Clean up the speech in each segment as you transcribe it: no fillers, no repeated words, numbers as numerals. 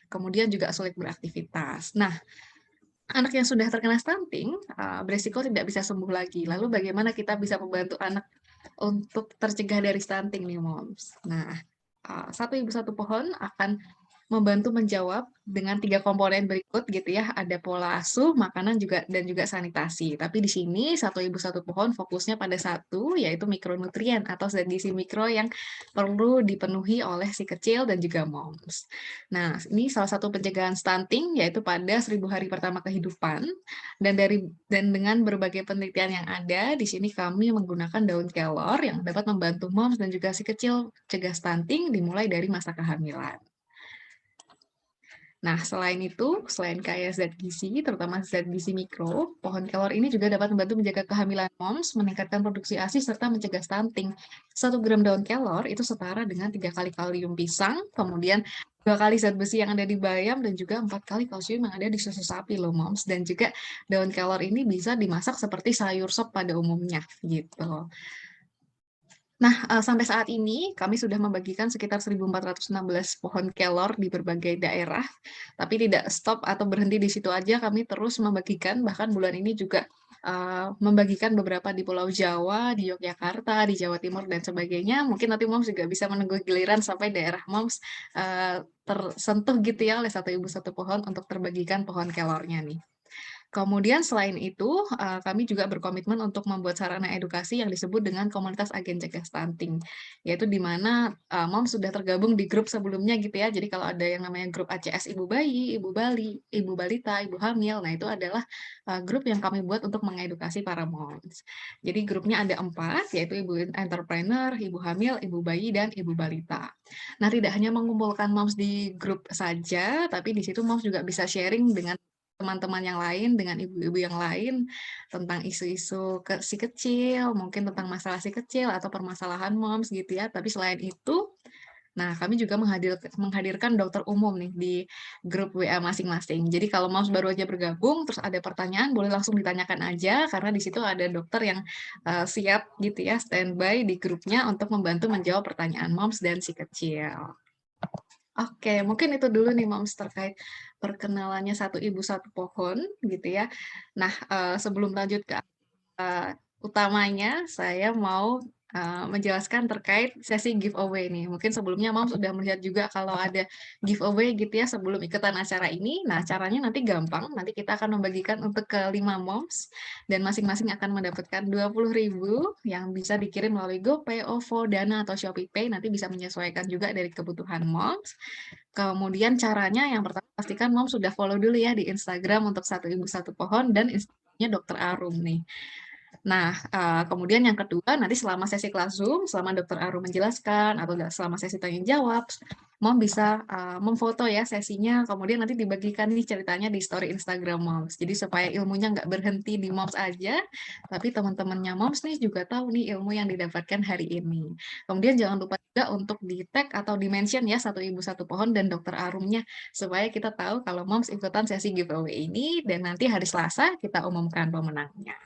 kemudian juga sulit beraktivitas. Nah, anak yang sudah terkena stunting, beresiko tidak bisa sembuh lagi. Lalu bagaimana kita bisa membantu anak untuk tercegah dari stunting nih, Moms? Nah, Satu Ibu Satu Pohon akan membantu menjawab dengan 3 komponen berikut gitu ya, ada pola asuh, makanan juga dan juga sanitasi. Tapi di sini Satu Ibu Satu Pohon fokusnya pada satu, yaitu mikronutrien atau zat gizi mikro yang perlu dipenuhi oleh si kecil dan juga moms. Nah, ini salah satu pencegahan stunting yaitu pada 1000 hari pertama kehidupan dan dengan berbagai penelitian yang ada, di sini kami menggunakan daun kelor yang dapat membantu moms dan juga si kecil cegah stunting dimulai dari masa kehamilan. Nah, selain kaya zat gizi, terutama zat gizi mikro, pohon kelor ini juga dapat membantu menjaga kehamilan moms, meningkatkan produksi ASI, serta mencegah stunting. 1 gram daun kelor itu setara dengan 3 kali kalium pisang, kemudian 2 kali zat besi yang ada di bayam, dan juga 4 kali kalsium yang ada di susu sapi loh, moms. Dan juga daun kelor ini bisa dimasak seperti sayur sop pada umumnya, gitu. Nah, sampai saat ini kami sudah membagikan sekitar 1.416 pohon kelor di berbagai daerah, tapi tidak stop atau berhenti di situ aja, kami terus membagikan, bahkan bulan ini juga, membagikan beberapa di Pulau Jawa, di Yogyakarta, di Jawa Timur, dan sebagainya. Mungkin nanti Moms juga bisa menunggu giliran sampai daerah Moms, tersentuh gitu ya oleh Satu Ibu Satu Pohon untuk terbagikan pohon kelornya nih. Kemudian selain itu, kami juga berkomitmen untuk membuat sarana edukasi yang disebut dengan komunitas agen cegah stunting, yaitu di mana, moms sudah tergabung di grup sebelumnya gitu ya. Jadi kalau ada yang namanya grup ACS Ibu Bayi, Ibu Bali, Ibu Balita, Ibu Hamil, nah itu adalah, grup yang kami buat untuk mengedukasi para moms. Jadi grupnya ada 4, yaitu Ibu Entrepreneur, Ibu Hamil, Ibu Bayi, dan Ibu Balita. Nah, tidak hanya mengumpulkan moms di grup saja, tapi di situ moms juga bisa sharing dengan teman-teman yang lain, dengan ibu-ibu yang lain, tentang isu-isu si kecil, mungkin tentang masalah si kecil atau permasalahan moms gitu ya. Tapi selain itu, nah kami juga menghadirkan dokter umum nih di grup WA masing-masing. Jadi kalau moms baru aja bergabung, terus ada pertanyaan boleh langsung ditanyakan aja, karena di situ ada dokter yang, siap gitu ya, standby di grupnya untuk membantu menjawab pertanyaan moms dan si kecil. Oke, mungkin itu dulu nih Moms terkait perkenalannya Satu Ibu Satu Pohon gitu ya. Nah, sebelum lanjut ke utamanya, saya mau, menjelaskan terkait sesi giveaway nih. Mungkin sebelumnya Moms sudah melihat juga kalau ada giveaway gitu ya sebelum ikutan acara ini. Nah, caranya nanti gampang, nanti kita akan membagikan untuk ke 5 Moms dan masing-masing akan mendapatkan 20.000 yang bisa dikirim melalui GoPay, OVO, Dana, atau ShopeePay. Nanti bisa menyesuaikan juga dari kebutuhan Moms. Kemudian caranya yang pertama pastikan Moms sudah follow dulu ya di Instagram untuk Satu Ibu Satu Pohon dan Instagramnya Dokter Arum nih. Nah, kemudian yang kedua, nanti selama sesi kelas Zoom, selama Dokter Arum menjelaskan atau selama sesi tanya jawab, Mom bisa, memfoto ya sesinya, kemudian nanti dibagikan nih ceritanya di story Instagram Moms. Jadi supaya ilmunya nggak berhenti di Moms aja, tapi teman-temannya Moms nih juga tahu nih ilmu yang didapatkan hari ini. Kemudian jangan lupa juga untuk di-tag atau di-mention ya Satu Ibu Satu Pohon dan Dokter Arumnya, supaya kita tahu kalau Moms ikutan sesi giveaway ini dan nanti hari Selasa kita umumkan pemenangnya.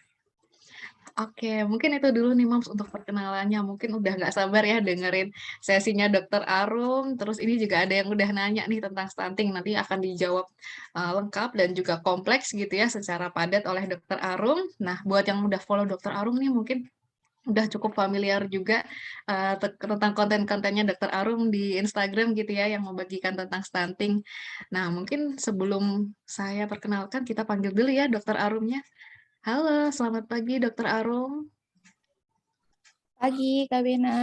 Oke, mungkin itu dulu nih Moms untuk perkenalannya. Mungkin udah nggak sabar ya dengerin sesinya Dokter Arum. Terus ini juga ada yang udah nanya nih tentang stunting. Nanti akan dijawab lengkap dan juga kompleks gitu ya secara padat oleh Dokter Arum. Nah, buat yang udah follow Dokter Arum nih mungkin udah cukup familiar juga tentang konten-kontennya Dokter Arum di Instagram gitu ya yang membagikan tentang stunting. Nah, mungkin sebelum saya perkenalkan kita panggil dulu ya Dokter Arumnya. Halo, selamat pagi Dokter Arum. Pagi, Kak Bena.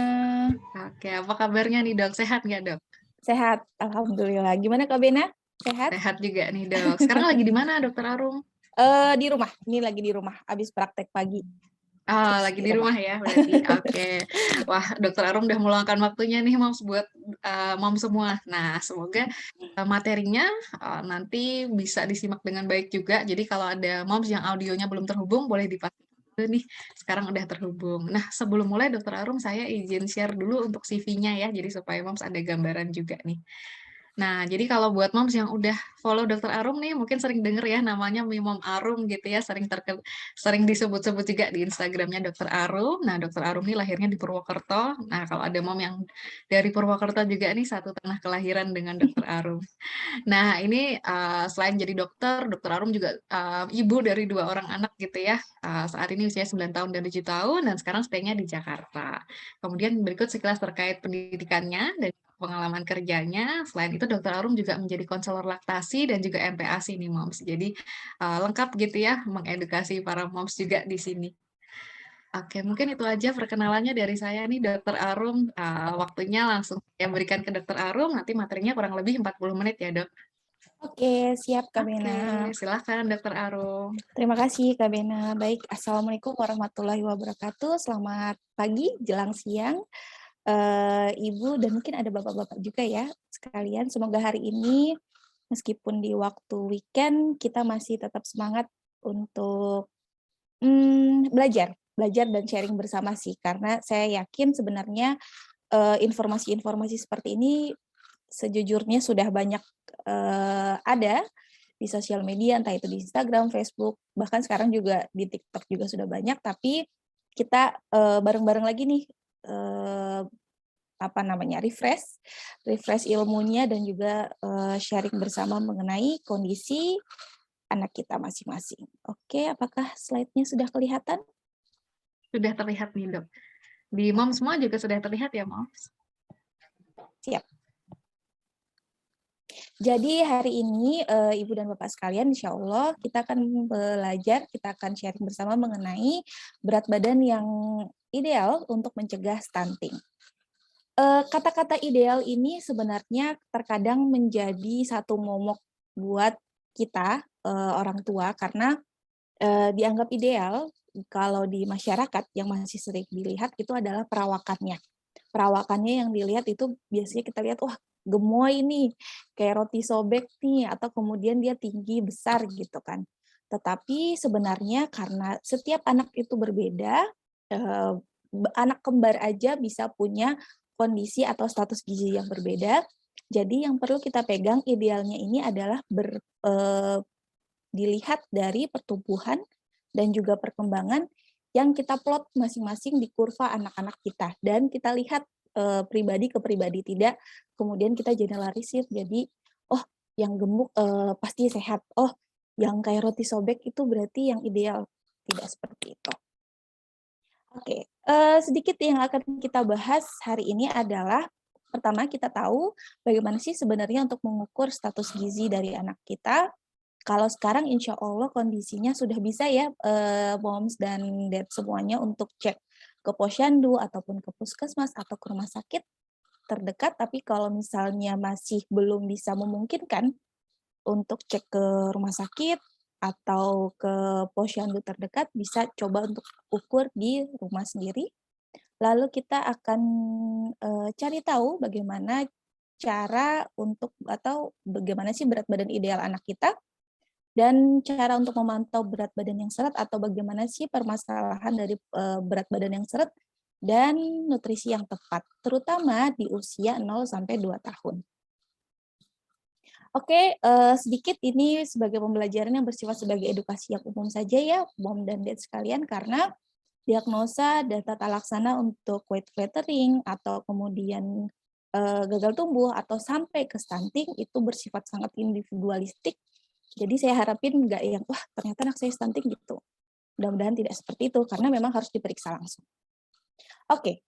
Oke, apa kabarnya nih Dok? Sehat nggak Dok? Sehat, Alhamdulillah. Gimana Kak Bena? Sehat? Sehat juga nih Dok. Sekarang lagi di mana Dokter Arum? Di rumah. Ini lagi di rumah. Abis praktek pagi. Oh, Terus lagi di di rumah. rumah ya berarti. Oke. Wah, Dokter Arum udah meluangkan waktunya nih Moms buat Mom semua. Nah, semoga materinya nanti bisa disimak dengan baik juga. Jadi kalau ada Moms yang audionya belum terhubung, boleh dipastikan dulu nih. Sekarang udah terhubung. Nah, sebelum mulai Dokter Arum, saya izin share dulu untuk CV-nya ya. Jadi supaya Moms ada gambaran juga nih. Nah, jadi kalau buat moms yang udah follow Dokter Arum nih, mungkin sering denger ya namanya Mom Arum gitu ya, sering disebut-sebut juga di Instagramnya Dokter Arum. Nah, Dokter Arum nih lahirnya di Purwokerto. Nah, kalau ada mom yang dari Purwokerto juga nih satu tanah kelahiran dengan Dokter Arum. Nah, ini, selain jadi dokter, Dokter Arum juga, ibu dari 2 orang anak gitu ya. Saat ini usianya 9 tahun dan 7 tahun dan sekarang stay-nya di Jakarta. Kemudian berikut sekilas terkait pendidikannya dan pengalaman kerjanya. Selain itu Dokter Arum juga menjadi konselor laktasi dan juga MPASI nih moms. Jadi, lengkap gitu ya mengedukasi para moms juga di sini. Oke, mungkin itu aja perkenalannya dari saya nih Dokter Arum. Waktunya langsung saya berikan ke Dokter Arum, nanti materinya kurang lebih 40 menit ya, Dok. Oke, siap Kak Oke, Bena. silahkan Dokter Arum. Terima kasih Kak Bena. Baik, Assalamualaikum warahmatullahi wabarakatuh. Selamat pagi, jelang siang, Ibu dan mungkin ada Bapak-Bapak juga ya sekalian. Semoga hari ini meskipun di waktu weekend kita masih tetap semangat untuk belajar dan sharing bersama sih. Karena saya yakin sebenarnya informasi-informasi seperti ini sejujurnya sudah banyak ada di sosial media, entah itu di Instagram, Facebook, bahkan sekarang juga di TikTok juga sudah banyak. Tapi kita bareng-bareng lagi nih refresh ilmunya dan juga sharing bersama mengenai kondisi anak kita masing-masing. Oke, apakah slide-nya sudah kelihatan? Sudah terlihat nih, Dok. Di moms semua juga sudah terlihat ya, moms? Siap. Jadi hari ini Ibu dan Bapak sekalian, insya Allah kita akan belajar, kita akan sharing bersama mengenai berat badan yang ideal untuk mencegah stunting. Kata-kata ideal ini sebenarnya terkadang menjadi satu momok buat kita orang tua karena dianggap ideal kalau di masyarakat yang masih sering dilihat itu adalah perawakannya. Perawakannya yang dilihat itu biasanya kita lihat, wah gemoy nih, kayak roti sobek nih, atau kemudian dia tinggi, besar gitu kan. Tetapi sebenarnya karena setiap anak itu berbeda, anak kembar aja bisa punya kondisi atau status gizi yang berbeda. Jadi yang perlu kita pegang idealnya ini adalah dilihat dari pertumbuhan dan juga perkembangan yang kita plot masing-masing di kurva anak-anak kita. Dan kita lihat pribadi ke pribadi, tidak kemudian kita generalisir jadi, oh yang gemuk pasti sehat, oh yang kayak roti sobek itu berarti yang ideal. Tidak seperti itu. Oke, sedikit yang akan kita bahas hari ini adalah, pertama kita tahu bagaimana sih sebenarnya untuk mengukur status gizi dari anak kita. Kalau sekarang insya Allah kondisinya sudah bisa ya, moms dan dad semuanya untuk cek ke posyandu ataupun ke puskesmas atau ke rumah sakit terdekat. Tapi kalau misalnya masih belum bisa memungkinkan untuk cek ke rumah sakit atau ke posyandu terdekat, bisa coba untuk ukur di rumah sendiri. Lalu kita akan cari tahu bagaimana cara untuk atau bagaimana sih berat badan ideal anak kita, dan cara untuk memantau berat badan yang seret atau bagaimana sih permasalahan dari berat badan yang seret dan nutrisi yang tepat, terutama di usia 0 sampai 2 tahun. Oke, sedikit ini sebagai pembelajaran yang bersifat sebagai edukasi yang umum saja ya, mom dan dad sekalian, karena diagnosa dan tata laksana untuk weight flattering atau kemudian gagal tumbuh atau sampai ke stunting itu bersifat sangat individualistik. Jadi saya harapin nggak yang, wah ternyata anak saya stunting gitu. Mudah-mudahan tidak seperti itu, karena memang harus diperiksa langsung. Oke,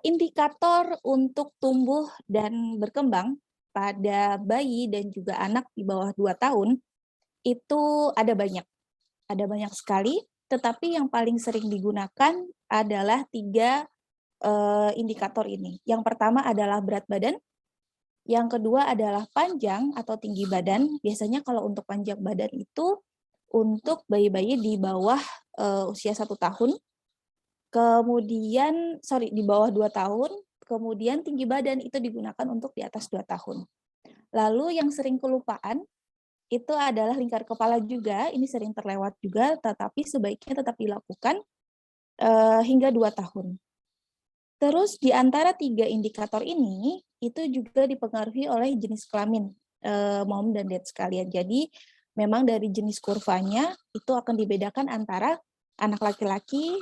indikator untuk tumbuh dan berkembang pada bayi dan juga anak di bawah 2 tahun, itu ada banyak sekali, tetapi yang paling sering digunakan adalah 3 indikator ini. Yang pertama adalah berat badan, yang kedua adalah panjang atau tinggi badan. Biasanya kalau untuk panjang badan itu untuk bayi-bayi di bawah usia 1 tahun, kemudian di bawah 2 tahun, kemudian tinggi badan itu digunakan untuk di atas 2 tahun. Lalu yang sering kelupaan itu adalah lingkar kepala juga, ini sering terlewat juga, tetapi sebaiknya tetap dilakukan hingga 2 tahun. Terus di antara 3 indikator ini, itu juga dipengaruhi oleh jenis kelamin, mom dan dad sekalian. Jadi memang dari jenis kurvanya itu akan dibedakan antara anak laki-laki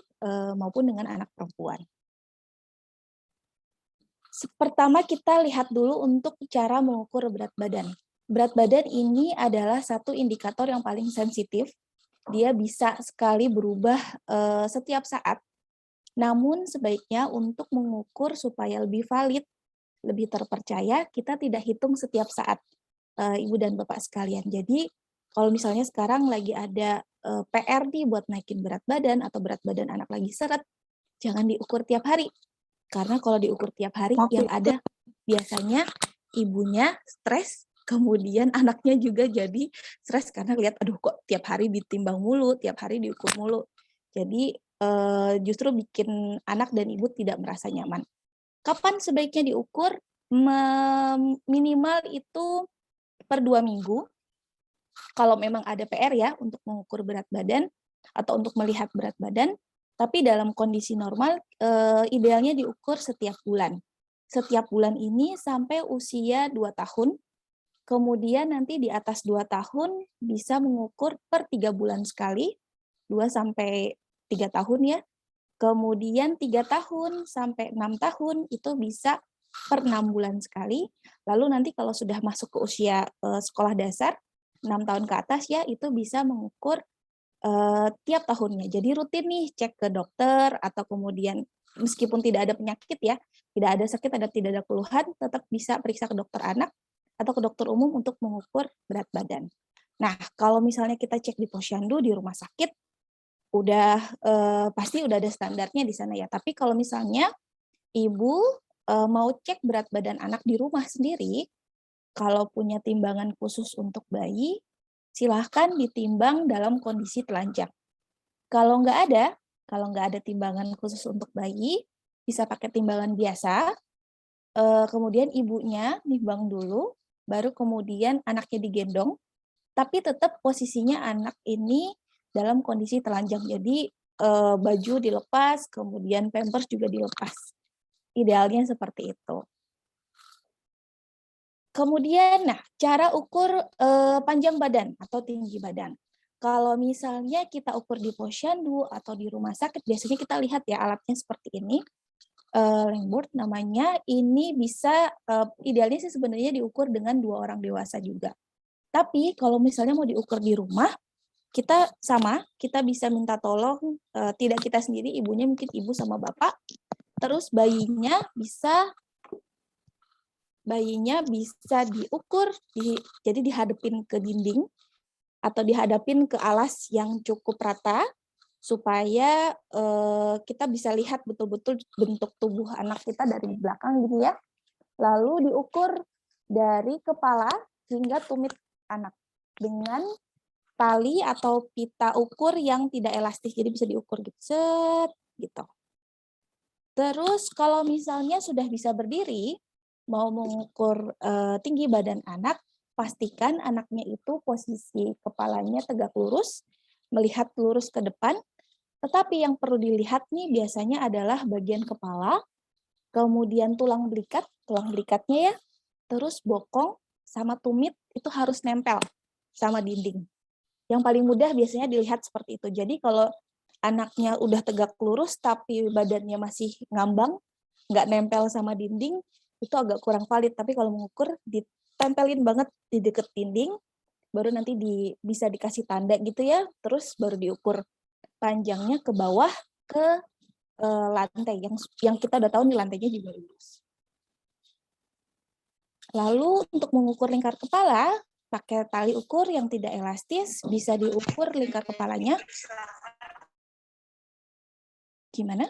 maupun dengan anak perempuan. Pertama kita lihat dulu untuk cara mengukur berat badan. Berat badan ini adalah satu indikator yang paling sensitif. Dia bisa sekali berubah setiap saat. Namun sebaiknya untuk mengukur supaya lebih valid, lebih terpercaya, kita tidak hitung setiap saat, Ibu dan Bapak sekalian. Jadi kalau misalnya sekarang lagi ada PR nih buat naikin berat badan atau berat badan anak lagi seret, jangan diukur tiap hari. Karena kalau diukur tiap hari yang ada biasanya ibunya stres, kemudian anaknya juga jadi stres karena lihat aduh kok tiap hari ditimbang mulu, tiap hari diukur mulu. Jadi justru bikin anak dan ibu tidak merasa nyaman. Kapan sebaiknya diukur? Minimal itu per 2 minggu. Kalau memang ada PR ya untuk mengukur berat badan atau untuk melihat berat badan, tapi dalam kondisi normal idealnya diukur setiap bulan. Setiap bulan ini sampai usia 2 tahun, kemudian nanti di atas 2 tahun bisa mengukur per 3 bulan sekali, 2 sampai 3 tahun ya. Kemudian 3 tahun sampai 6 tahun itu bisa per 6 bulan sekali. Lalu nanti kalau sudah masuk ke usia sekolah dasar, 6 tahun ke atas ya, itu bisa mengukur tiap tahunnya. Jadi rutin nih cek ke dokter atau kemudian meskipun tidak ada penyakit ya, tidak ada sakit, tidak ada keluhan, tetap bisa periksa ke dokter anak atau ke dokter umum untuk mengukur berat badan. Nah, kalau misalnya kita cek di posyandu di rumah sakit, udah pasti udah ada standarnya di sana ya. Tapi kalau misalnya ibu mau cek berat badan anak di rumah sendiri, kalau punya timbangan khusus untuk bayi, silahkan ditimbang dalam kondisi telanjang. Kalau nggak ada timbangan khusus untuk bayi, bisa pakai timbangan biasa. Kemudian ibunya nimbang dulu, baru kemudian anaknya digendong, tapi tetap posisinya anak ini dalam kondisi telanjang. Jadi baju dilepas, kemudian pampers juga dilepas. Idealnya seperti itu. Kemudian, nah, cara ukur panjang badan atau tinggi badan. Kalau misalnya kita ukur di posyandu atau di rumah sakit, biasanya kita lihat ya alatnya seperti ini, lengboard namanya. Ini bisa idealnya sih sebenarnya diukur dengan 2 orang dewasa juga. Tapi kalau misalnya mau diukur di rumah, kita bisa minta tolong, tidak kita sendiri, ibunya mungkin ibu sama bapak, terus bayinya bisa diukur, jadi dihadapin ke dinding atau dihadapin ke alas yang cukup rata supaya kita bisa lihat betul-betul bentuk tubuh anak kita dari belakang gitu ya. Lalu diukur dari kepala hingga tumit anak dengan tali atau pita ukur yang tidak elastis, jadi bisa diukur gitu, set, gitu. Terus kalau misalnya sudah bisa berdiri, mau mengukur tinggi badan anak, pastikan anaknya itu posisi kepalanya tegak lurus, melihat lurus ke depan, tetapi yang perlu dilihat nih biasanya adalah bagian kepala, kemudian tulang belikatnya ya, terus bokong sama tumit itu harus nempel sama dinding. Yang paling mudah biasanya dilihat seperti itu. Jadi kalau anaknya udah tegak lurus tapi badannya masih ngambang, nggak nempel sama dinding, itu agak kurang valid. Tapi kalau mengukur, ditempelin banget di deket dinding, baru nanti bisa dikasih tanda gitu ya, terus baru diukur panjangnya ke bawah ke lantai, yang kita udah tahu nih lantainya juga lurus. Lalu untuk mengukur lingkar kepala, pakai tali ukur yang tidak elastis, bisa diukur lingkar kepalanya. Gimana?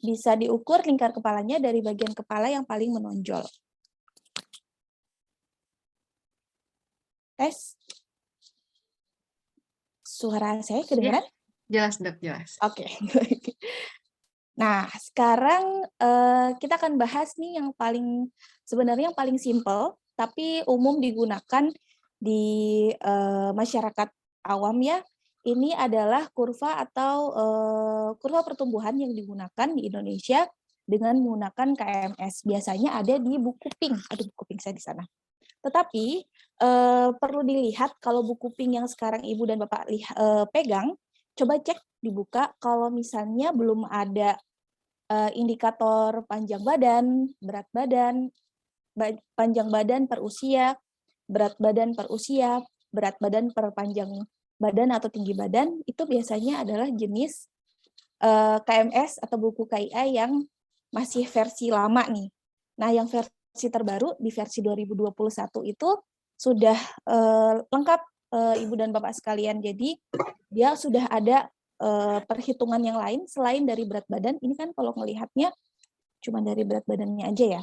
Bisa diukur lingkar kepalanya dari bagian kepala yang paling menonjol. Tes. Suara saya kedengaran? Jelas, Dok, jelas. Oke. Nah, sekarang kita akan bahas nih yang sebenarnya yang paling simpel, tapi umum digunakan di masyarakat awam ya, ini adalah kurva atau kurva pertumbuhan yang digunakan di Indonesia dengan menggunakan KMS. Biasanya ada di buku pink. Aduh, buku pink saya di sana. Tetapi perlu dilihat kalau buku pink yang sekarang Ibu dan Bapak pegang, coba cek dibuka kalau misalnya belum ada indikator panjang badan, berat badan, panjang badan per usia, berat badan per usia, berat badan per panjang badan atau tinggi badan, itu biasanya adalah jenis KMS atau buku KIA yang masih versi lama nih. Nah, yang versi terbaru di versi 2021 itu sudah lengkap Ibu dan Bapak sekalian. Jadi dia sudah ada perhitungan yang lain selain dari berat badan. Ini kan kalau melihatnya cuma dari berat badannya aja ya.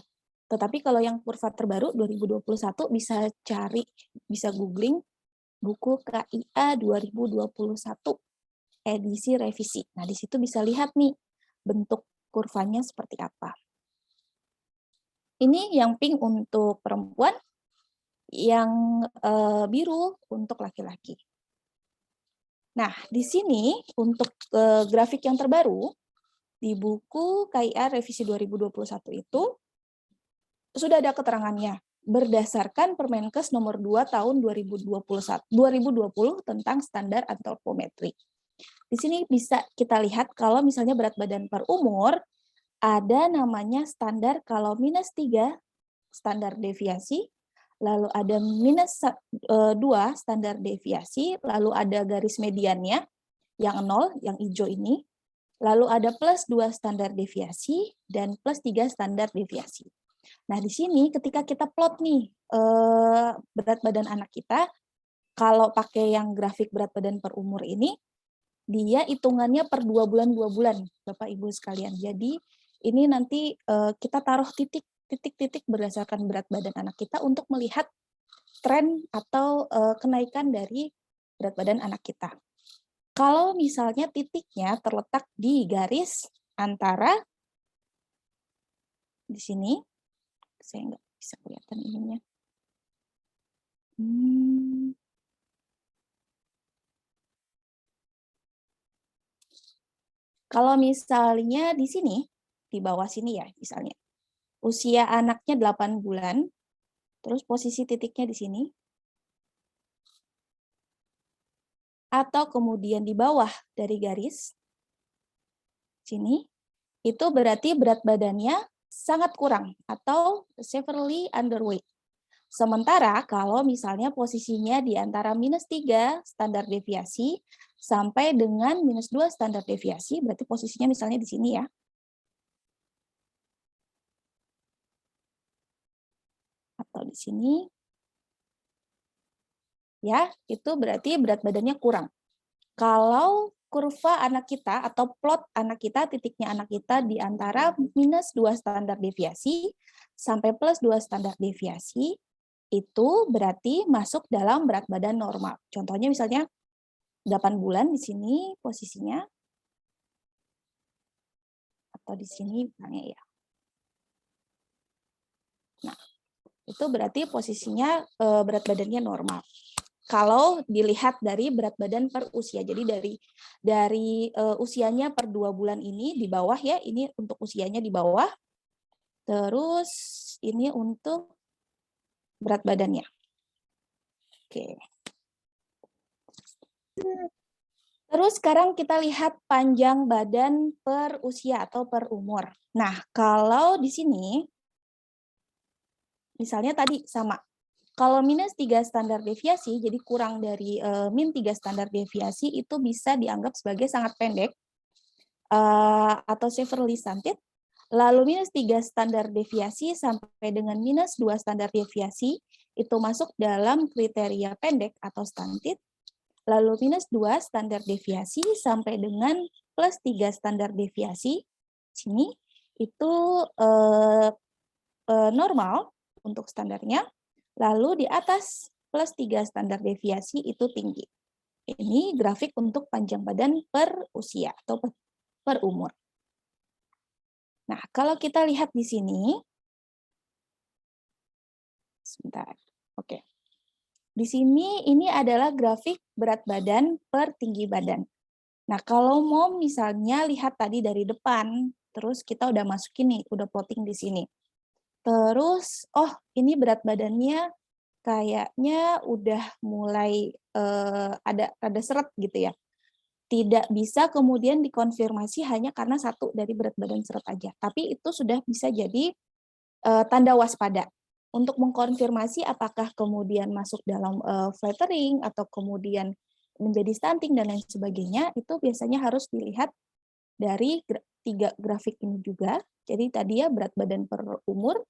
Tetapi kalau yang kurva terbaru 2021 bisa cari, bisa googling buku KIA 2021 edisi revisi. Nah, di situ bisa lihat nih bentuk kurvanya seperti apa. Ini yang pink untuk perempuan, yang biru untuk laki-laki. Nah, di sini untuk grafik yang terbaru, di buku KIA revisi 2021 itu, sudah ada keterangannya berdasarkan Permenkes nomor 2 tahun 2020 tentang standar antropometri. Di sini bisa kita lihat kalau misalnya berat badan per umur ada namanya standar kalau -3 standar deviasi, lalu ada -2 standar deviasi, lalu ada garis mediannya yang 0, yang hijau ini, lalu ada +2 standar deviasi dan +3 standar deviasi. Nah, di sini ketika kita plot nih berat badan anak kita, kalau pakai yang grafik berat badan per umur ini, dia hitungannya per 2 bulan, Bapak Ibu sekalian. Jadi ini nanti kita taruh titik-titik berdasarkan berat badan anak kita untuk melihat tren atau kenaikan dari berat badan anak kita. Kalau misalnya titiknya terletak di garis antara di sini, saya nggak bisa kelihatan ininya. Kalau misalnya di sini, di bawah sini ya misalnya, usia anaknya 8 bulan, terus posisi titiknya di sini, atau kemudian di bawah dari garis, sini, itu berarti berat badannya sangat kurang atau severely underweight. Sementara kalau misalnya posisinya di antara -3 standar deviasi sampai dengan -2 standar deviasi, berarti posisinya misalnya di sini ya. Atau di sini. Ya, itu berarti berat badannya kurang. Kalau kurva anak kita atau plot anak kita, titiknya anak kita di antara -2 standar deviasi sampai +2 standar deviasi, itu berarti masuk dalam berat badan normal. Contohnya misalnya 8 bulan di sini posisinya, atau di sini misalnya ya. Nah, itu berarti posisinya berat badannya normal. Kalau dilihat dari berat badan per usia. Jadi dari usianya per 2 bulan ini di bawah ya, ini untuk usianya di bawah. Terus ini untuk berat badannya. Oke. Terus sekarang kita lihat panjang badan per usia atau per umur. Nah, kalau di sini misalnya tadi sama. Kalau -3 standar deviasi, jadi kurang dari -3 standar deviasi, itu bisa dianggap sebagai sangat pendek atau severely stunted. Lalu -3 standar deviasi sampai dengan -2 standar deviasi, itu masuk dalam kriteria pendek atau stunted. Lalu -2 standar deviasi sampai dengan +3 standar deviasi, sini, itu normal untuk standarnya. Lalu di atas +3 standar deviasi itu tinggi. Ini grafik untuk panjang badan per usia atau per umur. Nah, kalau kita lihat di sini, sebentar, oke. Di sini ini adalah grafik berat badan per tinggi badan. Nah, kalau mau misalnya lihat tadi dari depan, terus kita udah masukin nih, udah plotting di sini. Terus, oh ini berat badannya kayaknya udah mulai ada seret gitu ya. Tidak bisa kemudian dikonfirmasi hanya karena satu dari berat badan seret aja. Tapi itu sudah bisa jadi tanda waspada. Untuk mengkonfirmasi apakah kemudian masuk dalam flattering atau kemudian menjadi stunting dan lain sebagainya, itu biasanya harus dilihat dari 3 grafik ini juga. Jadi tadi ya berat badan per umur,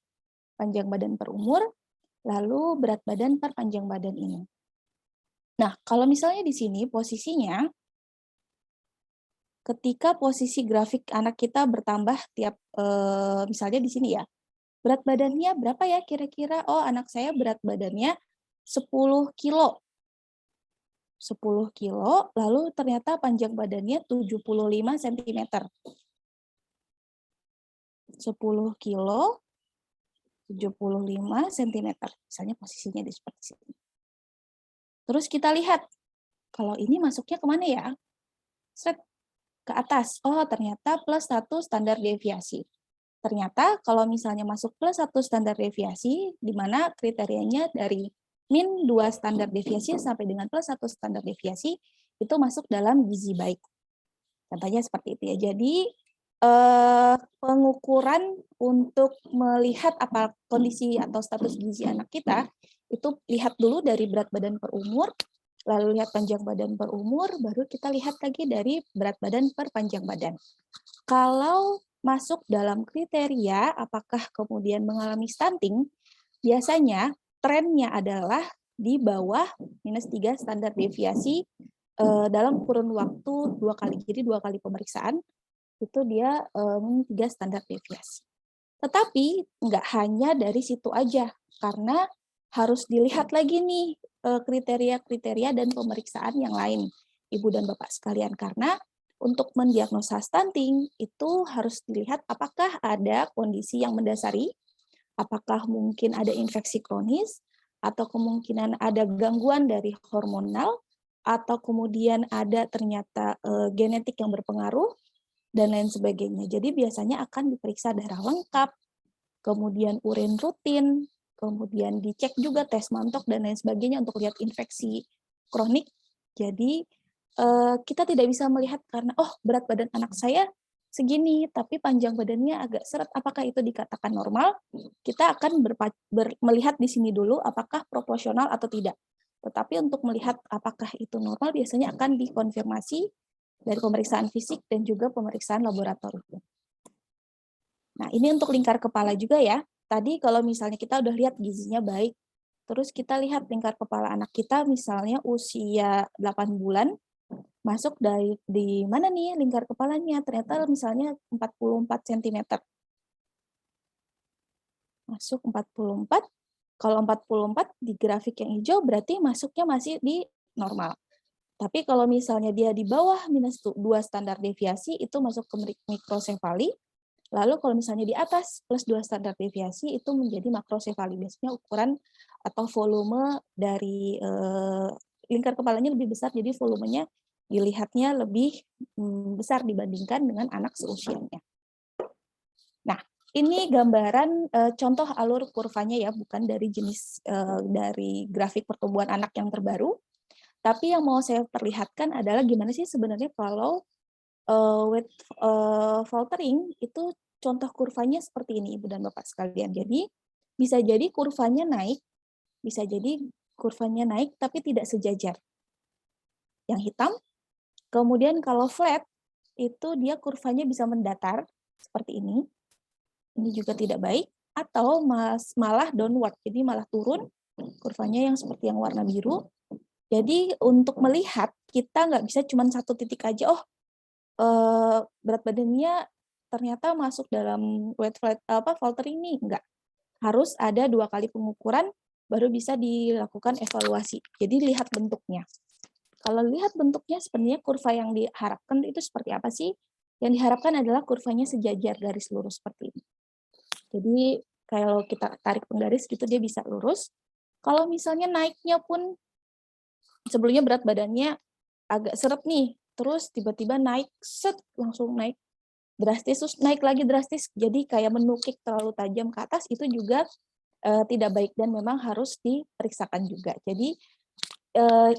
panjang badan per umur, lalu berat badan per panjang badan ini. Nah, kalau misalnya di sini posisinya, ketika posisi grafik anak kita bertambah tiap, misalnya di sini ya, berat badannya berapa ya kira-kira? Oh, anak saya berat badannya 10 kilo. 10 kilo, lalu ternyata panjang badannya 75 cm. 10 kilo, 75 cm. Misalnya posisinya di seperti sini. Terus kita lihat, kalau ini masuknya kemana ya? Set, ke atas. Oh, ternyata plus 1 standar deviasi. Ternyata kalau misalnya masuk plus 1 standar deviasi, di mana kriterianya dari min 2 standar deviasi sampai dengan plus 1 standar deviasi, itu masuk dalam gizi baik. Contohnya seperti itu ya. Jadi, pengukuran untuk melihat apa kondisi atau status gizi anak kita, itu lihat dulu dari berat badan per umur, lalu lihat panjang badan per umur, baru kita lihat lagi dari berat badan per panjang badan. Kalau masuk dalam kriteria apakah kemudian mengalami stunting, biasanya trennya adalah di bawah minus 3 standar deviasi dalam kurun waktu 2 kali. Jadi 2 kali pemeriksaan itu dia minus 3 standar deviasi. Tetapi nggak hanya dari situ aja, karena harus dilihat lagi nih kriteria-kriteria dan pemeriksaan yang lain, Ibu dan Bapak sekalian. Karena untuk mendiagnosa stunting itu harus dilihat apakah ada kondisi yang mendasari, apakah mungkin ada infeksi kronis, atau kemungkinan ada gangguan dari hormonal, atau kemudian ada ternyata genetik yang berpengaruh, dan lain sebagainya. Jadi biasanya akan diperiksa darah lengkap, kemudian urin rutin, kemudian dicek juga tes mantok dan lain sebagainya untuk lihat infeksi kronik. Jadi kita tidak bisa melihat karena oh berat badan anak saya segini tapi panjang badannya agak seret, apakah itu dikatakan normal? Kita akan melihat di sini dulu apakah proporsional atau tidak. Tetapi untuk melihat apakah itu normal biasanya akan dikonfirmasi dari pemeriksaan fisik dan juga pemeriksaan laboratorium. Nah, ini untuk lingkar kepala juga ya. Tadi kalau misalnya kita udah lihat gizinya baik, terus kita lihat lingkar kepala anak kita misalnya usia 8 bulan, masuk di mana nih lingkar kepalanya? Ternyata misalnya 44 cm. Masuk 44. Kalau 44 di grafik yang hijau berarti masuknya masih di normal. Tapi kalau misalnya dia di bawah minus 2 standar deviasi, itu masuk ke mikrosefali. Lalu kalau misalnya di atas plus 2 standar deviasi, itu menjadi makrosefali. Biasanya ukuran atau volume dari lingkar kepalanya lebih besar, jadi volumenya dilihatnya lebih besar dibandingkan dengan anak seusianya. Nah, ini gambaran contoh alur kurvanya ya, bukan dari jenis dari grafik pertumbuhan anak yang terbaru. Tapi yang mau saya perlihatkan adalah gimana sih sebenarnya kalau weight faltering itu contoh kurvanya seperti ini, Ibu dan Bapak sekalian. Jadi bisa jadi kurvanya naik, bisa jadi kurvanya naik tapi tidak sejajar. Yang hitam, kemudian kalau flat itu dia kurvanya bisa mendatar seperti ini. Ini juga tidak baik, atau malah downward, jadi malah turun kurvanya yang seperti yang warna biru. Jadi untuk melihat kita nggak bisa cuma satu titik aja, oh berat badannya ternyata masuk dalam weight faltering ini, enggak. Harus ada 2 kali pengukuran baru bisa dilakukan evaluasi. Jadi lihat bentuknya. Kalau lihat bentuknya sebenarnya kurva yang diharapkan itu seperti apa sih? Yang diharapkan adalah kurvanya sejajar garis lurus seperti ini. Jadi kalau kita tarik penggaris gitu dia bisa lurus. Kalau misalnya naiknya pun sebelumnya berat badannya agak seret nih, terus tiba-tiba naik, set, langsung naik drastis, terus naik lagi drastis, jadi kayak menukik terlalu tajam ke atas, itu juga tidak baik dan memang harus diperiksakan juga. Jadi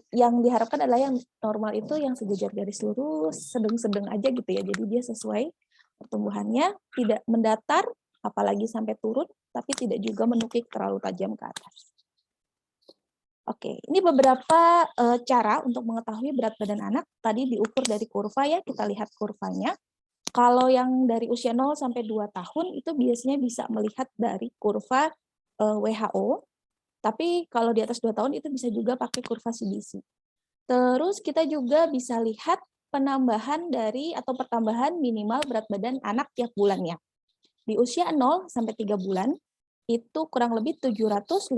yang diharapkan adalah yang normal itu yang sejajar garis lurus, sedang-sedang aja gitu ya. Jadi dia sesuai pertumbuhannya, tidak mendatar, apalagi sampai turun, tapi tidak juga menukik terlalu tajam ke atas. Oke, ini beberapa cara untuk mengetahui berat badan anak. Tadi diukur dari kurva ya, kita lihat kurvanya. Kalau yang dari usia 0 sampai 2 tahun itu biasanya bisa melihat dari kurva WHO. Tapi kalau di atas 2 tahun itu bisa juga pakai kurva CDC. Terus kita juga bisa lihat penambahan dari atau pertambahan minimal berat badan anak tiap bulannya. Di usia 0 sampai 3 bulan itu kurang lebih 750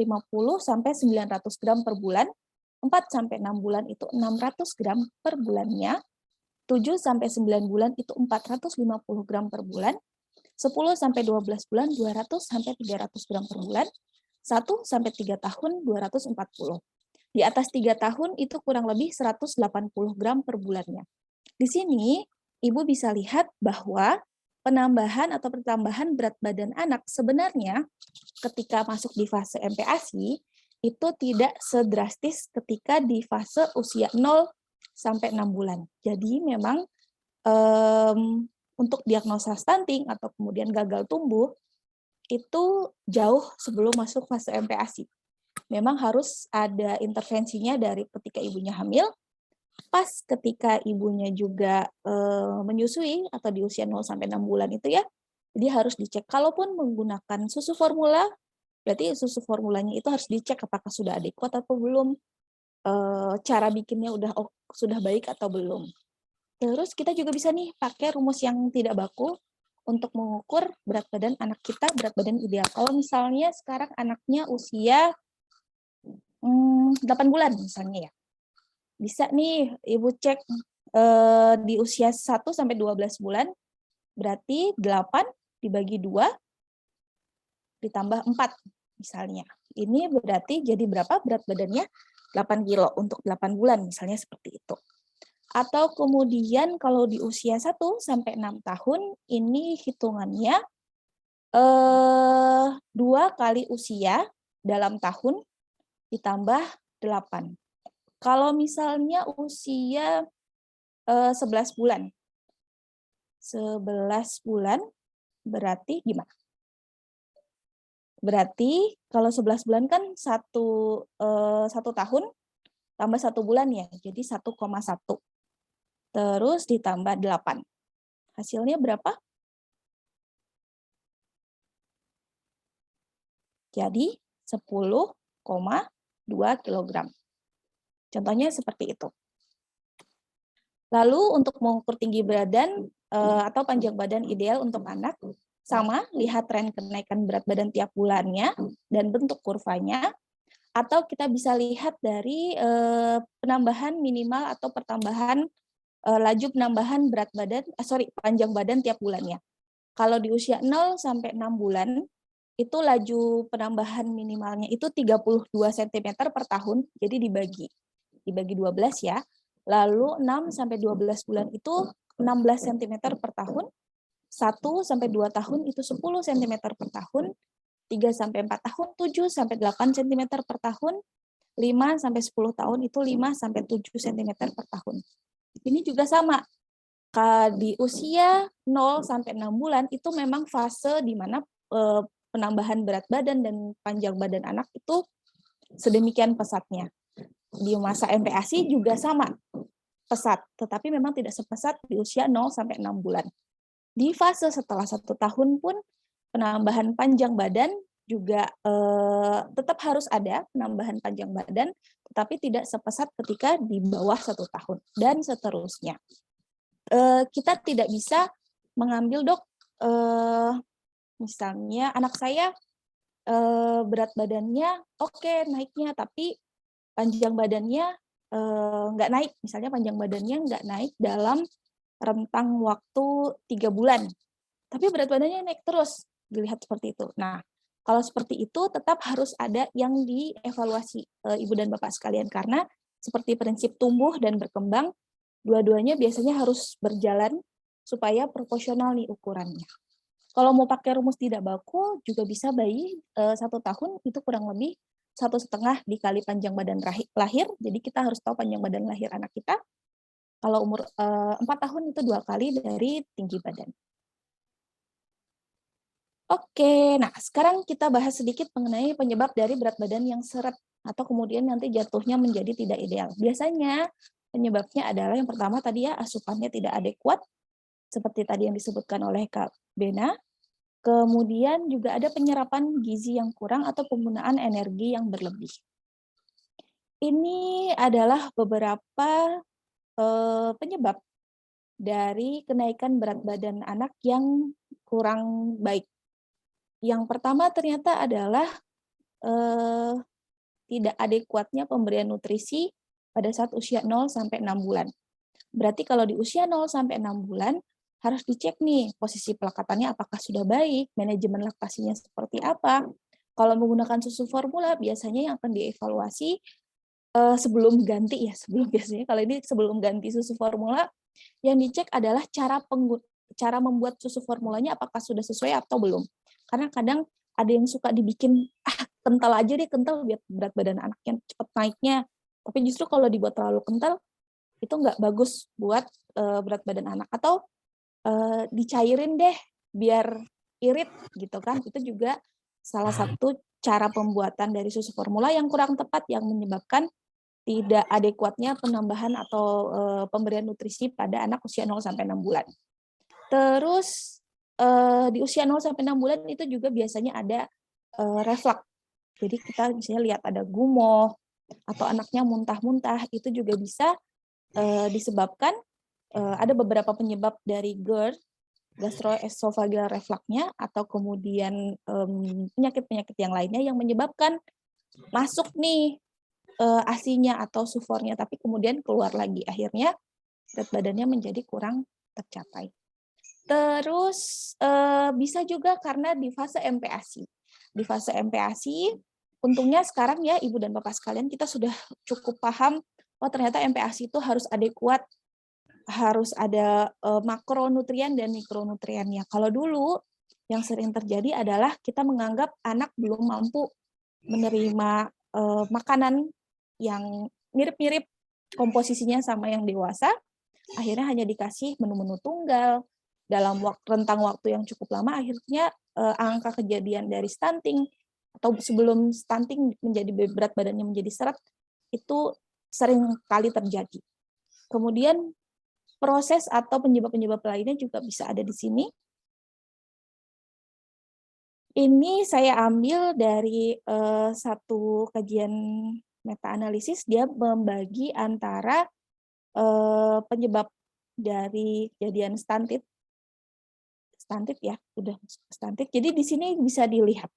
sampai 900 gram per bulan. 4 sampai 6 bulan itu 600 gram per bulannya. 7 sampai 9 bulan itu 450 gram per bulan. 10 sampai 12 bulan 200 sampai 300 gram per bulan. 1 sampai 3 tahun 240. Di atas 3 tahun itu kurang lebih 180 gram per bulannya. Di sini Ibu bisa lihat bahwa penambahan atau pertambahan berat badan anak sebenarnya ketika masuk di fase MPASI itu tidak sedrastis ketika di fase usia 0 sampai 6 bulan. Jadi memang untuk diagnosa stunting atau kemudian gagal tumbuh itu jauh sebelum masuk fase MPASI. Memang harus ada intervensinya dari ketika ibunya hamil, pas ketika ibunya juga menyusui atau di usia 0 sampai 6 bulan itu ya. Jadi harus dicek. Kalaupun menggunakan susu formula, berarti susu formulanya itu harus dicek apakah sudah adekuat atau belum, cara bikinnya sudah baik atau belum. Terus kita juga bisa nih pakai rumus yang tidak baku untuk mengukur berat badan anak kita, berat badan ideal. Kalau misalnya sekarang anaknya usia 8 bulan misalnya ya. Bisa nih Ibu cek di usia 1 sampai 12 bulan, berarti 8 dibagi 2 ditambah 4 misalnya. Ini berarti jadi berapa berat badannya? 8 kilo untuk 8 bulan misalnya seperti itu. Atau kemudian kalau di usia 1 sampai 6 tahun, ini hitungannya 2 kali usia dalam tahun ditambah 8. Kalau misalnya usia 11 bulan. 11 bulan berarti gimana? Berarti kalau 11 bulan kan 1 tahun tambah 1 bulan ya, jadi 1,1. Terus ditambah 8. Hasilnya berapa? Jadi 10,2 kg. Contohnya seperti itu. Lalu untuk mengukur tinggi badan atau panjang badan ideal untuk anak, sama, lihat tren kenaikan berat badan tiap bulannya dan bentuk kurvanya, atau kita bisa lihat dari penambahan minimal atau pertambahan laju penambahan panjang badan tiap bulannya. Kalau di usia 0 sampai 6 bulan, itu laju penambahan minimalnya itu 32 cm per tahun, jadi dibagi 12 ya. Lalu 6 sampai 12 bulan itu 16 cm per tahun, 1 sampai 2 tahun itu 10 cm per tahun, 3 sampai 4 tahun 7 sampai 8 cm per tahun, 5 sampai 10 tahun itu 5 sampai 7 cm per tahun. Ini juga sama. Di usia 0 sampai 6 bulan itu memang fase di mana penambahan berat badan dan panjang badan anak itu sedemikian pesatnya. Di masa MPASI juga sama, pesat, tetapi memang tidak sepesat di usia 0 sampai 6 bulan. Di fase setelah 1 tahun pun penambahan panjang badan juga tetap harus ada penambahan panjang badan, tetapi tidak sepesat ketika di bawah 1 tahun dan seterusnya. Kita tidak bisa mengambil misalnya anak saya berat badannya oke naiknya, tapi panjang badannya nggak naik, misalnya panjang badannya nggak naik dalam rentang waktu 3 bulan, tapi berat badannya naik terus, dilihat seperti itu. Nah, Kalau seperti itu tetap harus ada yang dievaluasi Ibu dan Bapak sekalian, karena seperti prinsip tumbuh dan berkembang, dua-duanya biasanya harus berjalan supaya proporsional nih ukurannya. Kalau mau pakai rumus tidak baku juga bisa bayi 1 tahun itu kurang lebih 1,5 dikali panjang badan lahir. Jadi kita harus tahu panjang badan lahir anak kita. Kalau umur 4 tahun itu 2 kali dari tinggi badan. Oke, nah sekarang kita bahas sedikit mengenai penyebab dari berat badan yang seret atau kemudian nanti jatuhnya menjadi tidak ideal. Biasanya penyebabnya adalah yang pertama tadi ya, asupannya tidak adekuat, seperti tadi yang disebutkan oleh Kak Bena. Kemudian juga ada penyerapan gizi yang kurang atau penggunaan energi yang berlebih. Ini adalah beberapa penyebab dari kenaikan berat badan anak yang kurang baik. Yang pertama ternyata adalah tidak adekuatnya pemberian nutrisi pada saat usia 0 sampai 6 bulan. Berarti kalau di usia 0 sampai 6 bulan harus dicek nih posisi pelekatannya apakah sudah baik, manajemen laktasinya seperti apa. Kalau menggunakan susu formula biasanya yang akan dievaluasi sebelum ganti ya, biasanya kalau ini sebelum ganti susu formula yang dicek adalah cara membuat susu formulanya apakah sudah sesuai atau belum. Karena kadang ada yang suka dibikin kental aja deh, kental biar berat badan anaknya cepat naiknya. Tapi justru kalau dibuat terlalu kental itu nggak bagus buat berat badan anak. Atau dicairin deh biar irit gitu kan. Itu juga salah satu cara pembuatan dari susu formula yang kurang tepat yang menyebabkan tidak adekuatnya penambahan atau pemberian nutrisi pada anak usia 0 sampai 6 bulan. Terus di usia 0 sampai 6 bulan itu juga biasanya ada reflux. Jadi kita misalnya lihat ada gumoh atau anaknya muntah-muntah, itu juga bisa disebabkan ada beberapa penyebab dari GERD, gastroesophageal reflux-nya, atau kemudian penyakit-penyakit yang lainnya yang menyebabkan masuk nih ASI-nya atau sufornya, tapi kemudian keluar lagi. Akhirnya berat badannya menjadi kurang tercapai. Terus bisa juga karena di fase MPASI. Di fase MPASI, untungnya sekarang ya Ibu dan Bapak sekalian kita sudah cukup paham, oh ternyata MPASI itu harus adekuat, harus ada makronutrien dan mikronutriennya. Kalau dulu yang sering terjadi adalah kita menganggap anak belum mampu menerima makanan yang mirip-mirip komposisinya sama yang dewasa, akhirnya hanya dikasih menu-menu tunggal dalam rentang waktu yang cukup lama, akhirnya angka kejadian dari stunting atau sebelum stunting menjadi berat badannya menjadi seret itu sering kali terjadi. Kemudian proses atau penyebab-penyebab lainnya juga bisa ada di sini. Ini saya ambil dari satu kajian meta-analisis, dia membagi antara penyebab dari kejadian stunted ya, udah stunted. Jadi di sini bisa dilihat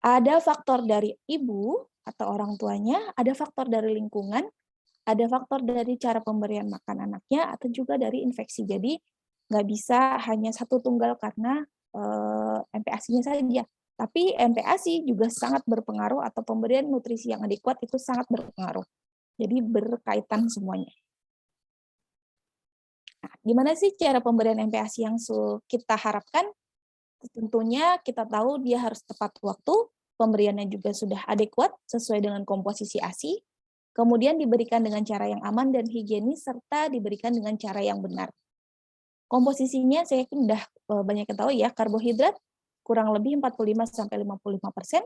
ada faktor dari ibu atau orang tuanya, ada faktor dari lingkungan, ada faktor dari cara pemberian makan anaknya, atau juga dari infeksi. Jadi nggak bisa hanya satu tunggal karena MPASI-nya saja. Tapi MPASI juga sangat berpengaruh atau pemberian nutrisi yang adekuat itu sangat berpengaruh. Jadi berkaitan semuanya. Nah, gimana sih cara pemberian MPASI yang kita harapkan? Tentunya kita tahu dia harus tepat waktu, pemberiannya juga sudah adekuat sesuai dengan komposisi ASI, kemudian diberikan dengan cara yang aman dan higienis, serta diberikan dengan cara yang benar. Komposisinya saya yakin udah banyak yang tahu ya, karbohidrat kurang lebih 45-55%,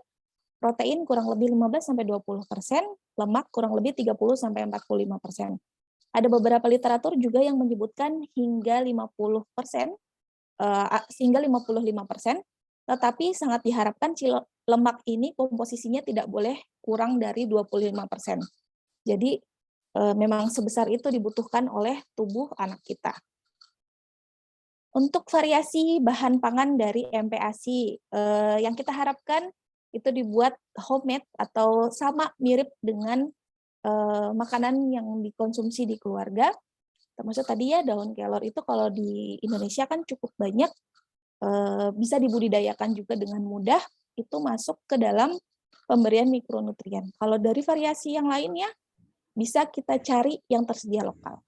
protein kurang lebih 15-20%, lemak kurang lebih 30-45%. Ada beberapa literatur juga yang menyebutkan hingga 50%, hingga 55%, tetapi sangat diharapkan lemak ini komposisinya tidak boleh kurang dari 25%. Jadi memang sebesar itu dibutuhkan oleh tubuh anak kita. Untuk variasi bahan pangan dari MPASI, yang kita harapkan itu dibuat homemade atau sama mirip dengan makanan yang dikonsumsi di keluarga. Termasuk tadi ya daun kelor itu kalau di Indonesia kan cukup banyak, bisa dibudidayakan juga dengan mudah. itu masuk ke dalam pemberian mikronutrien. Kalau dari variasi yang lainnya, bisa kita cari yang tersedia lokal.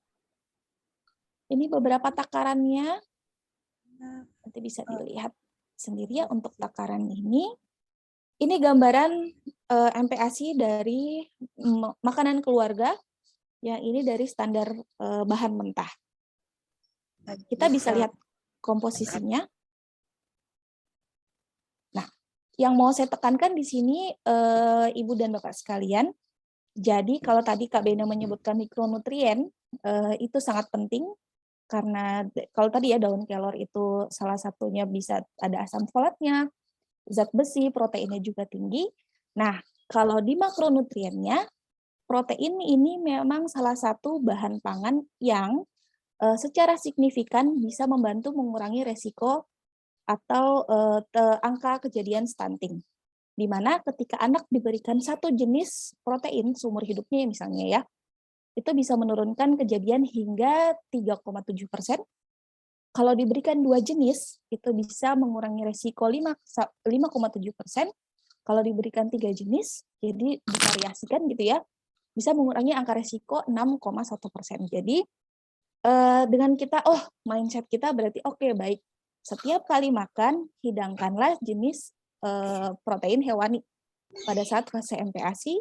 Ini beberapa takarannya, nanti bisa dilihat sendiri ya untuk takaran ini. Ini gambaran MPASI dari makanan keluarga, yang ini dari standar bahan mentah. Kita bisa lihat komposisinya. Nah, yang mau saya tekankan di sini, Ibu dan Bapak sekalian, jadi kalau tadi Kak Bena menyebutkan mikronutrien, itu sangat penting, karena kalau tadi ya daun kelor itu salah satunya bisa ada asam folatnya, zat besi, proteinnya juga tinggi. Nah, kalau di makronutriennya, protein ini memang salah satu bahan pangan yang secara signifikan bisa membantu mengurangi resiko atau angka kejadian stunting. Di mana ketika anak diberikan satu jenis protein seumur hidupnya misalnya ya, itu bisa menurunkan kejadian hingga 3,7%. Kalau diberikan 2 jenis, itu bisa mengurangi resiko 5,7%. Kalau diberikan 3 jenis, jadi divariasikan gitu ya, bisa mengurangi angka resiko 6,1%. Jadi dengan kita, mindset kita berarti oke, baik. Setiap kali makan, hidangkanlah jenis protein hewani. Pada saat fase MPASI,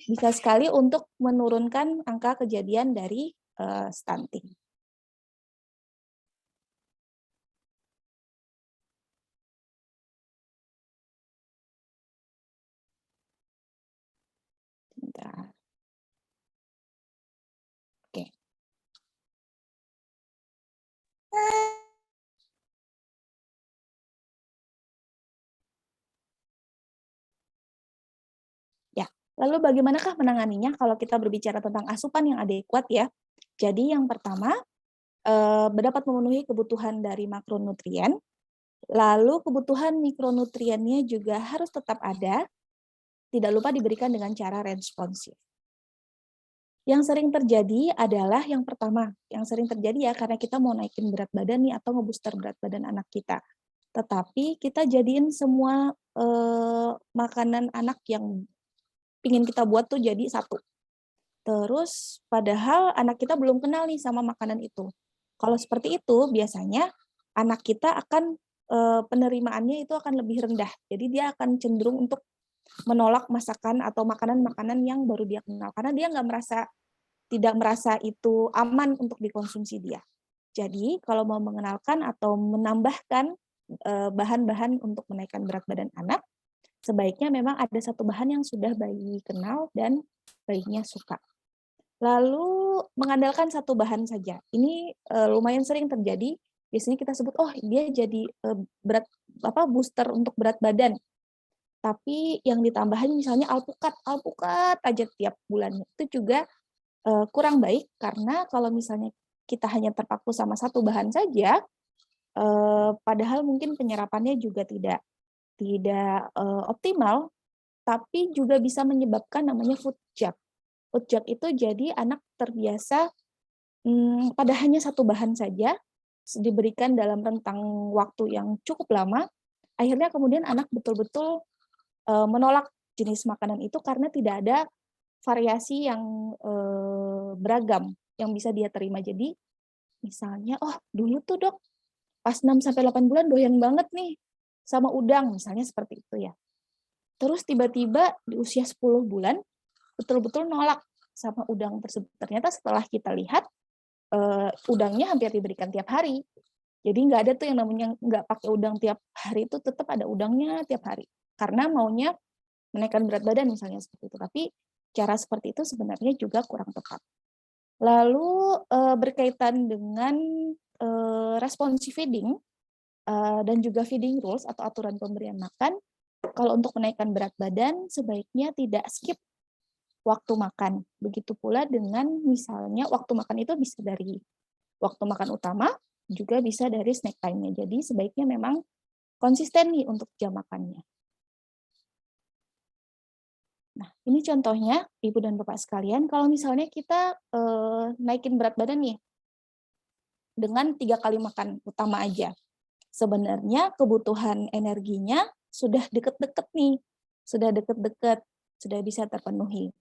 bisa sekali untuk menurunkan angka kejadian dari stunting. Bentar. Oke. Ya, lalu bagaimanakah menanganinya kalau kita berbicara tentang asupan yang adekuat ya? Jadi yang pertama, dapat memenuhi kebutuhan dari makronutrien, lalu kebutuhan mikronutriennya juga harus tetap ada, tidak lupa diberikan dengan cara responsif. Yang sering terjadi adalah yang pertama, yang sering terjadi ya karena kita mau naikin berat badan nih atau ngebooster berat badan anak kita. Tetapi kita jadiin semua makanan anak yang ingin kita buat tuh jadi satu. Terus padahal anak kita belum kenal nih sama makanan itu. Kalau seperti itu biasanya anak kita akan penerimaannya itu akan lebih rendah. Jadi dia akan cenderung untuk menolak masakan atau makanan-makanan yang baru dia kenal karena dia tidak merasa itu aman untuk dikonsumsi dia. Jadi kalau mau mengenalkan atau menambahkan bahan-bahan untuk menaikkan berat badan anak, sebaiknya memang ada satu bahan yang sudah bayi kenal dan bayinya suka. Lalu mengandalkan satu bahan saja. Ini lumayan sering terjadi. Biasanya kita sebut, dia jadi booster untuk berat badan. Tapi yang ditambahin misalnya alpukat aja tiap bulannya. Itu juga kurang baik karena kalau misalnya kita hanya terpaku sama satu bahan saja, padahal mungkin penyerapannya juga tidak optimal, tapi juga bisa menyebabkan namanya food jug. Food jug itu jadi anak terbiasa pada hanya satu bahan saja, diberikan dalam rentang waktu yang cukup lama, akhirnya kemudian anak betul-betul menolak jenis makanan itu karena tidak ada variasi yang beragam yang bisa dia terima. Jadi misalnya, dulu tuh dok, pas 6-8 bulan doyan banget nih sama udang, misalnya seperti itu ya. Terus tiba-tiba di usia 10 bulan, betul-betul nolak sama udang tersebut. Ternyata setelah kita lihat, udangnya hampir diberikan tiap hari. Jadi nggak ada tuh yang namanya nggak pakai udang tiap hari, itu tetap ada udangnya tiap hari. Karena maunya menaikkan berat badan misalnya seperti itu. Tapi cara seperti itu sebenarnya juga kurang tepat. Lalu berkaitan dengan responsive feeding dan juga feeding rules atau aturan pemberian makan, kalau untuk menaikkan berat badan sebaiknya tidak skip waktu makan. Begitu pula dengan misalnya waktu makan itu bisa dari waktu makan utama, juga bisa dari snack time-nya. Jadi sebaiknya memang konsisten nih untuk jam makannya. Nah, ini contohnya, Ibu dan Bapak sekalian, kalau misalnya kita naikin berat badan nih, dengan 3 kali makan utama aja. Sebenarnya kebutuhan energinya sudah deket-deket nih, sudah deket-deket, sudah bisa terpenuhi.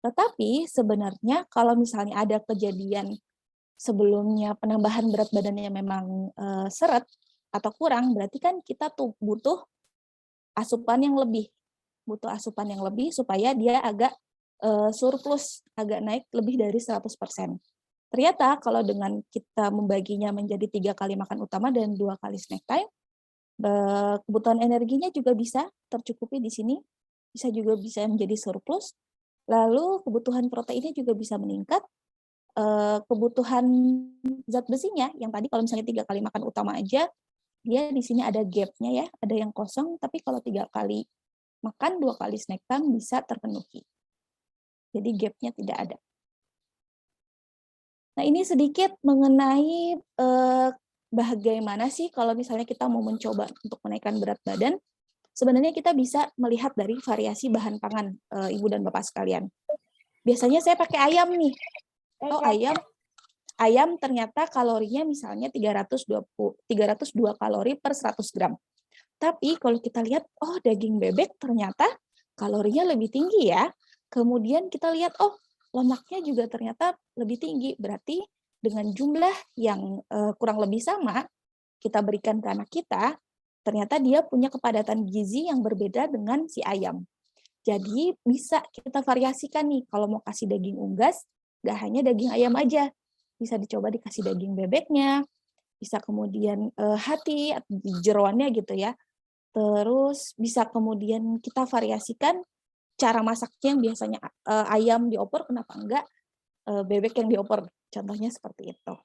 Tetapi sebenarnya kalau misalnya ada kejadian sebelumnya penambahan berat badannya memang seret atau kurang, berarti kan kita tuh butuh asupan yang lebih, supaya dia agak surplus, agak naik lebih dari 100%. Ternyata kalau dengan kita membaginya menjadi 3 kali makan utama dan 2 kali snack time, kebutuhan energinya juga bisa tercukupi di sini, bisa menjadi surplus, lalu kebutuhan proteinnya juga bisa meningkat, kebutuhan zat besinya yang tadi kalau misalnya 3 kali makan utama aja, dia di sini ada gap-nya ya, ada yang kosong, tapi kalau 3 kali makan, 2 kali snack time bisa terpenuhi. Jadi gap-nya tidak ada. Nah, ini sedikit mengenai bagaimana sih kalau misalnya kita mau mencoba untuk menaikkan berat badan, sebenarnya kita bisa melihat dari variasi bahan pangan, Ibu dan Bapak sekalian. Biasanya saya pakai ayam nih. Oh, ayam ternyata kalorinya misalnya 302 kalori per 100 gram. Tapi kalau kita lihat, oh daging bebek ternyata kalorinya lebih tinggi ya. Kemudian kita lihat, oh lemaknya juga ternyata lebih tinggi. Berarti dengan jumlah yang kurang lebih sama, kita berikan ke anak kita, ternyata dia punya kepadatan gizi yang berbeda dengan si ayam. Jadi bisa kita variasikan nih, kalau mau kasih daging unggas, nggak hanya daging ayam aja. Bisa dicoba dikasih daging bebeknya, bisa kemudian hati, jeroannya gitu ya. Terus bisa kemudian kita variasikan cara masaknya, yang biasanya ayam diopor, kenapa enggak bebek yang diopor. Contohnya seperti itu.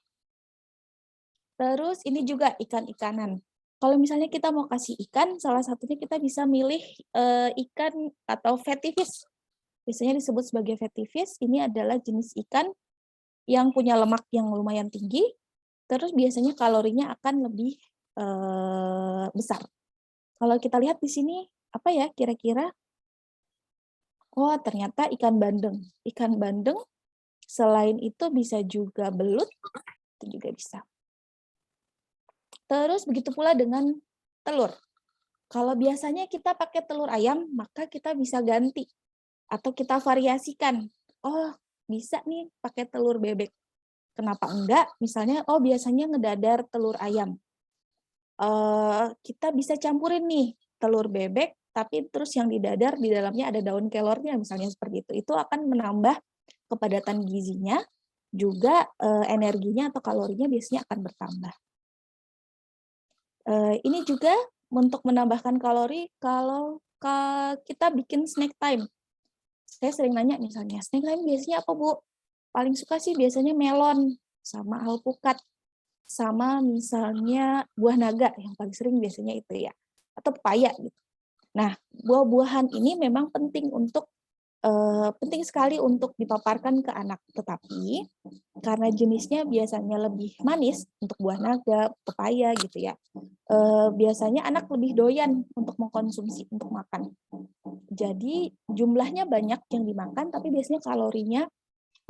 Terus ini juga ikan-ikanan. Kalau misalnya kita mau kasih ikan, salah satunya kita bisa milih ikan atau fatty fish. Biasanya disebut sebagai fatty fish. Ini adalah jenis ikan yang punya lemak yang lumayan tinggi, terus biasanya kalorinya akan lebih besar. Kalau kita lihat di sini, apa ya kira-kira? Oh, ternyata ikan bandeng. Ikan bandeng, selain itu bisa juga belut, itu juga bisa. Terus begitu pula dengan telur. Kalau biasanya kita pakai telur ayam, maka kita bisa ganti atau kita variasikan. Oh, bisa nih pakai telur bebek. Kenapa enggak? Misalnya, oh biasanya ngedadar telur ayam. Kita bisa campurin nih telur bebek, tapi terus yang didadar di dalamnya ada daun kelornya, misalnya seperti itu. Itu akan menambah kepadatan gizinya, juga energinya atau kalorinya biasanya akan bertambah. Ini juga untuk menambahkan kalori kalau kita bikin snack time. Saya sering nanya misalnya, snack time biasanya apa, Bu? Paling suka sih biasanya melon sama alpukat, sama misalnya buah naga, yang paling sering biasanya itu ya, atau pepaya gitu. Nah, buah-buahan ini memang penting sekali untuk dipaparkan ke anak, tetapi karena jenisnya biasanya lebih manis untuk buah naga, pepaya gitu ya. Biasanya anak lebih doyan untuk mengkonsumsi, untuk makan. Jadi jumlahnya banyak yang dimakan, tapi biasanya kalorinya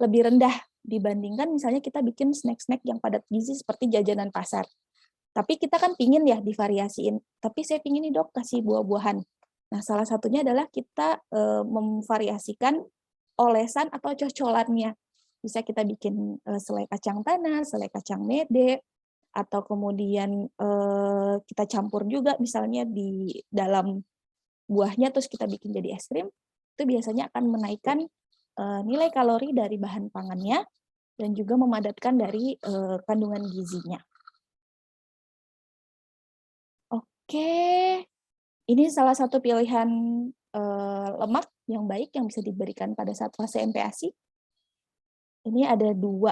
lebih rendah dibandingkan misalnya kita bikin snack-snack yang padat gizi seperti jajanan pasar. Tapi kita kan pingin ya divariasiin. Tapi saya pingin nih dok kasih buah-buahan. Nah salah satunya adalah kita memvariasikan olesan atau cocolannya. Bisa kita bikin selai kacang tanah, selai kacang mede, atau kemudian kita campur juga misalnya di dalam buahnya terus kita bikin jadi es krim. Itu biasanya akan menaikkan nilai kalori dari bahan pangannya dan juga memadatkan dari kandungan gizinya. Oke, ini salah satu pilihan lemak yang baik yang bisa diberikan pada saat fase MPASI. Ini ada 2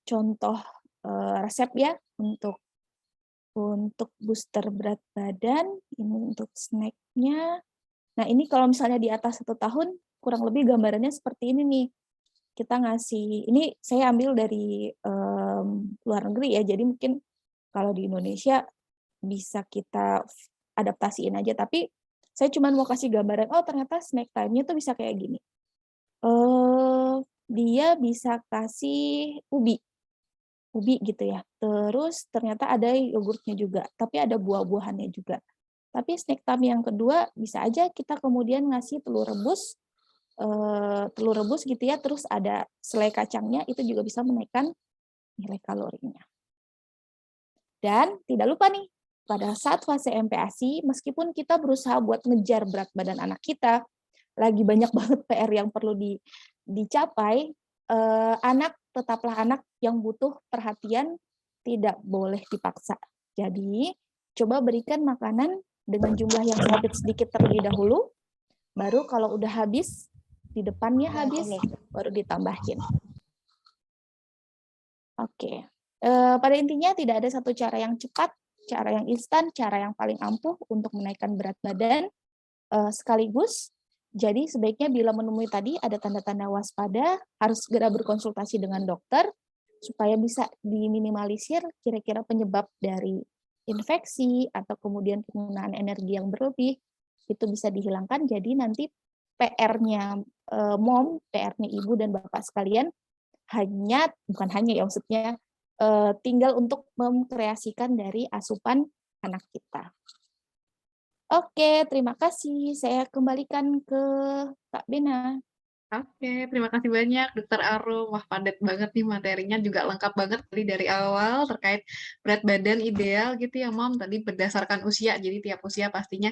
contoh resep ya untuk booster berat badan. Ini untuk snack-nya. Nah ini kalau misalnya di atas 1 tahun, kurang lebih gambarannya seperti ini nih. Kita ngasih, ini saya ambil dari luar negeri ya, jadi mungkin kalau di Indonesia bisa kita adaptasiin aja, tapi saya cuma mau kasih gambaran, oh ternyata snack time-nya tuh bisa kayak gini. Dia bisa kasih ubi. ubi gitu ya. Terus ternyata ada yogurtnya juga, tapi ada buah-buahannya juga. Tapi snack time yang kedua bisa aja kita kemudian ngasih telur rebus gitu ya, terus ada selai kacangnya, itu juga bisa menaikkan nilai kalorinya. Dan tidak lupa nih, pada saat fase MPASI, meskipun kita berusaha buat ngejar berat badan anak kita, lagi banyak banget PR yang perlu dicapai, anak tetaplah anak yang butuh perhatian, tidak boleh dipaksa. Jadi, coba berikan makanan dengan jumlah yang sedikit-sedikit terlebih dahulu, baru kalau udah habis, di depannya habis, baru ditambahin. Oke. Pada intinya tidak ada satu cara yang cepat, cara yang instan, cara yang paling ampuh untuk menaikkan berat badan sekaligus. Jadi sebaiknya bila menemui tadi ada tanda-tanda waspada, harus segera berkonsultasi dengan dokter supaya bisa diminimalisir kira-kira penyebab dari infeksi atau kemudian penggunaan energi yang berlebih, itu bisa dihilangkan. Jadi nanti PR-nya mom, PR-nya ibu dan bapak sekalian bukan hanya ya maksudnya tinggal untuk mengkreasikan dari asupan anak kita. Oke, terima kasih. Saya kembalikan ke Kak Bena. Oke, terima kasih banyak Dokter Arum. Wah, padat banget nih materinya, juga lengkap banget tadi dari awal terkait berat badan ideal gitu ya, Mom. Tadi berdasarkan usia, jadi tiap usia pastinya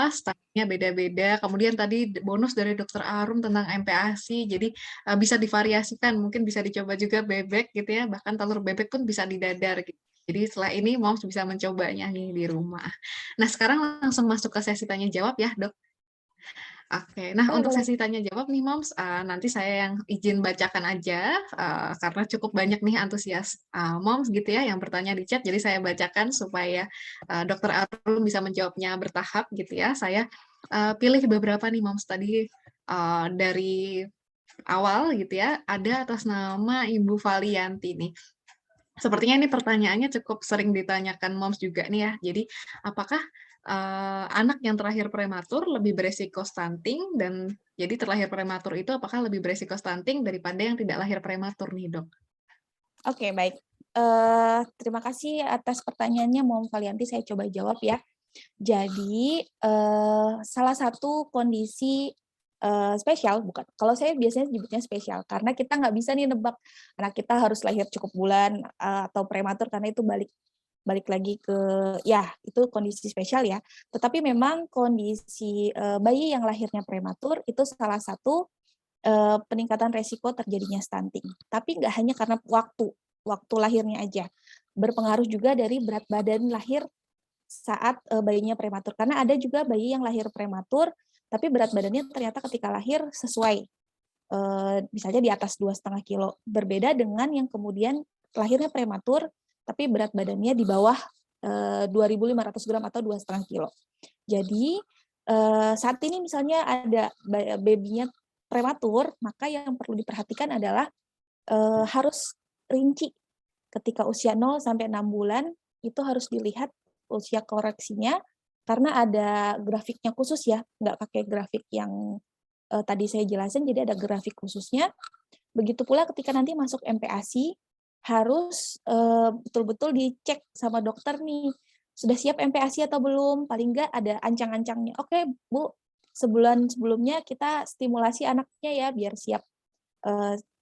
startnya beda-beda. Kemudian tadi bonus dari Dokter Arum tentang MPASI, jadi bisa divariasikan, mungkin bisa dicoba juga bebek gitu ya, bahkan telur bebek pun bisa didadar gitu. Jadi setelah ini Moms bisa mencobanya nih di rumah. Nah, sekarang langsung masuk ke sesi tanya jawab ya, Dok. Oke, nah Boleh, untuk boleh. sesi tanya jawab nih Moms, nanti saya yang izin bacakan aja, karena cukup banyak nih antusias, Moms gitu ya yang bertanya di chat, jadi saya bacakan supaya, Dokter Arum bisa menjawabnya bertahap gitu ya. Saya, pilih beberapa nih Moms tadi, dari awal gitu ya, ada atas nama Ibu Valianti nih. Sepertinya ini pertanyaannya cukup sering ditanyakan moms juga nih ya. Jadi, apakah, anak yang terlahir prematur lebih beresiko stunting dan jadi terlahir prematur itu apakah lebih beresiko stunting daripada yang tidak lahir prematur nih, Dok? Oke, baik. Terima kasih atas pertanyaannya, Mom Valianti. Saya coba jawab ya. Jadi, salah satu kondisi spesial, bukan. Kalau saya biasanya sebutnya spesial, karena kita nggak bisa nih nebak anak kita harus lahir cukup bulan atau prematur, karena itu balik balik lagi ke ya itu kondisi spesial ya. Tetapi memang kondisi bayi yang lahirnya prematur itu salah satu peningkatan resiko terjadinya stunting. Tapi nggak hanya karena waktu lahirnya aja, berpengaruh juga dari berat badan lahir saat bayinya prematur. Karena ada juga bayi yang lahir prematur, tapi berat badannya ternyata ketika lahir sesuai, misalnya di atas 2,5 kilo. Berbeda dengan yang kemudian lahirnya prematur, tapi berat badannya di bawah 2.500 gram atau 2,5 kilo. Jadi saat ini misalnya ada babynya prematur, maka yang perlu diperhatikan adalah harus rinci ketika usia 0 sampai 6 bulan itu harus dilihat usia koreksinya karena ada grafiknya khusus ya, nggak pakai grafik yang tadi saya jelasin, jadi ada grafik khususnya. Begitu pula ketika nanti masuk MPASI harus betul-betul dicek sama dokter nih, sudah siap MPASI atau belum? Paling nggak ada ancang-ancangnya. Oke, Bu, sebulan sebelumnya kita stimulasi anaknya ya biar siap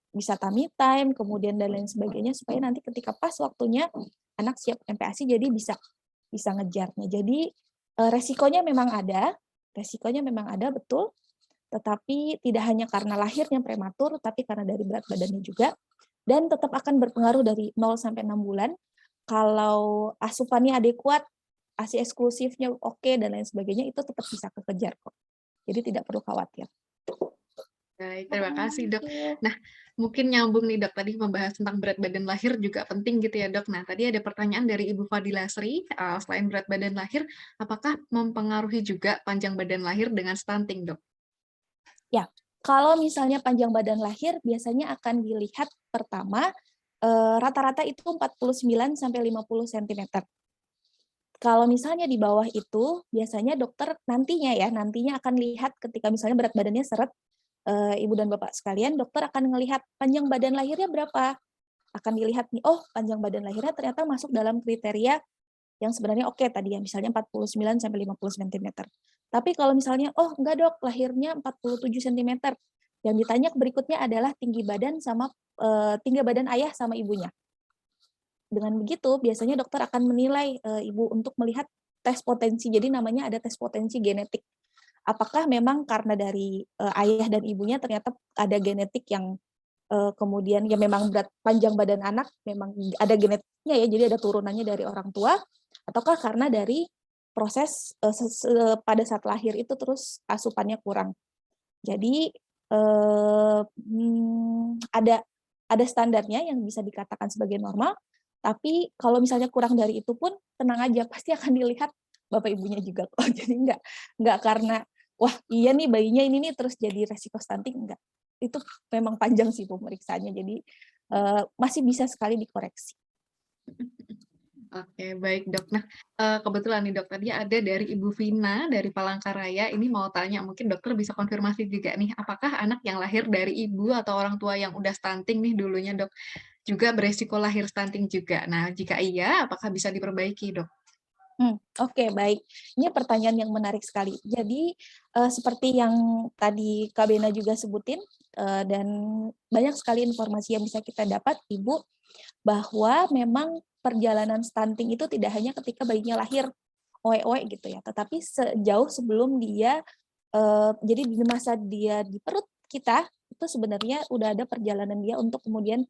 bisa tummy time, kemudian dan lain sebagainya supaya nanti ketika pas waktunya anak siap MPASI jadi bisa ngejarnya. Jadi resikonya memang ada betul, tetapi tidak hanya karena lahirnya prematur, tapi karena dari berat badannya juga, dan tetap akan berpengaruh dari 0 sampai 6 bulan. Kalau asupannya adekuat, ASI eksklusifnya oke, dan lain sebagainya, itu tetap bisa kekejar kok. Jadi tidak perlu khawatir. Baik, terima kasih, Dok. Nah, mungkin nyambung nih, Dok, tadi membahas tentang berat badan lahir juga penting gitu ya, Dok. Nah, tadi ada pertanyaan dari Ibu Fadila Sri, selain berat badan lahir, apakah mempengaruhi juga panjang badan lahir dengan stunting, Dok? Ya, kalau misalnya panjang badan lahir, biasanya akan dilihat pertama, rata-rata itu 49 sampai 50 cm. Kalau misalnya di bawah itu, biasanya dokter nantinya akan lihat ketika misalnya berat badannya seret, Ibu dan Bapak sekalian, dokter akan melihat panjang badan lahirnya berapa. akan dilihat nih, oh panjang badan lahirnya ternyata masuk dalam kriteria yang sebenarnya oke tadi ya, misalnya 49 sampai 50 cm. Tapi kalau misalnya, oh enggak dok, lahirnya 47 cm, yang ditanya berikutnya adalah tinggi badan sama tinggi badan ayah sama ibunya. Dengan begitu, biasanya dokter akan menilai ibu untuk melihat tes potensi. Jadi namanya ada tes potensi genetik. Apakah memang karena dari ayah dan ibunya ternyata ada genetik yang kemudian ya memang berat panjang badan anak memang ada genetiknya ya, jadi ada turunannya dari orang tua, ataukah karena dari proses pada saat lahir itu terus asupannya kurang. Jadi ada standarnya yang bisa dikatakan sebagai normal, tapi kalau misalnya kurang dari itu pun tenang aja, pasti akan dilihat bapak ibunya juga kok. Jadi nggak karena wah iya nih bayinya ini nih terus jadi resiko stunting, enggak. Itu memang panjang sih pemeriksaannya, jadi masih bisa sekali dikoreksi. Oke, baik dok. Nah, kebetulan nih dok, tadi ada dari Ibu Vina dari Palangkaraya, ini mau tanya, mungkin dokter bisa konfirmasi juga nih, apakah anak yang lahir dari ibu atau orang tua yang udah stunting nih dulunya dok, juga beresiko lahir stunting juga? Nah, jika iya, apakah bisa diperbaiki dok? Oke, baik. Ini pertanyaan yang menarik sekali. Jadi, seperti yang tadi Kak Bena juga sebutin, dan banyak sekali informasi yang bisa kita dapat, Ibu, bahwa memang perjalanan stunting itu tidak hanya ketika bayinya lahir, oe-oe gitu ya, tetapi sejauh sebelum dia, jadi di masa dia di perut kita, itu sebenarnya udah ada perjalanan dia untuk kemudian,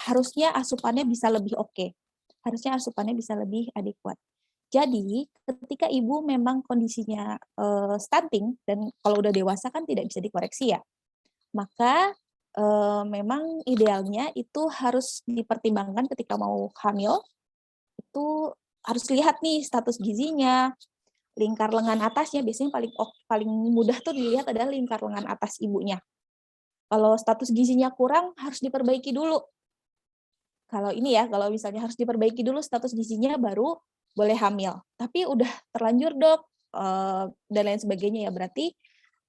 harusnya asupannya bisa lebih oke. Harusnya asupannya bisa lebih adekuat. Jadi, ketika ibu memang kondisinya stunting dan kalau udah dewasa kan tidak bisa dikoreksi ya, maka memang idealnya itu harus dipertimbangkan ketika mau hamil, itu harus lihat nih status gizinya, lingkar lengan atasnya biasanya paling mudah tuh dilihat adalah lingkar lengan atas ibunya. Kalau status gizinya kurang harus diperbaiki dulu. Kalau ini ya, kalau misalnya harus diperbaiki dulu status gizinya baru boleh hamil. Tapi udah terlanjur dok, dan lain sebagainya ya, berarti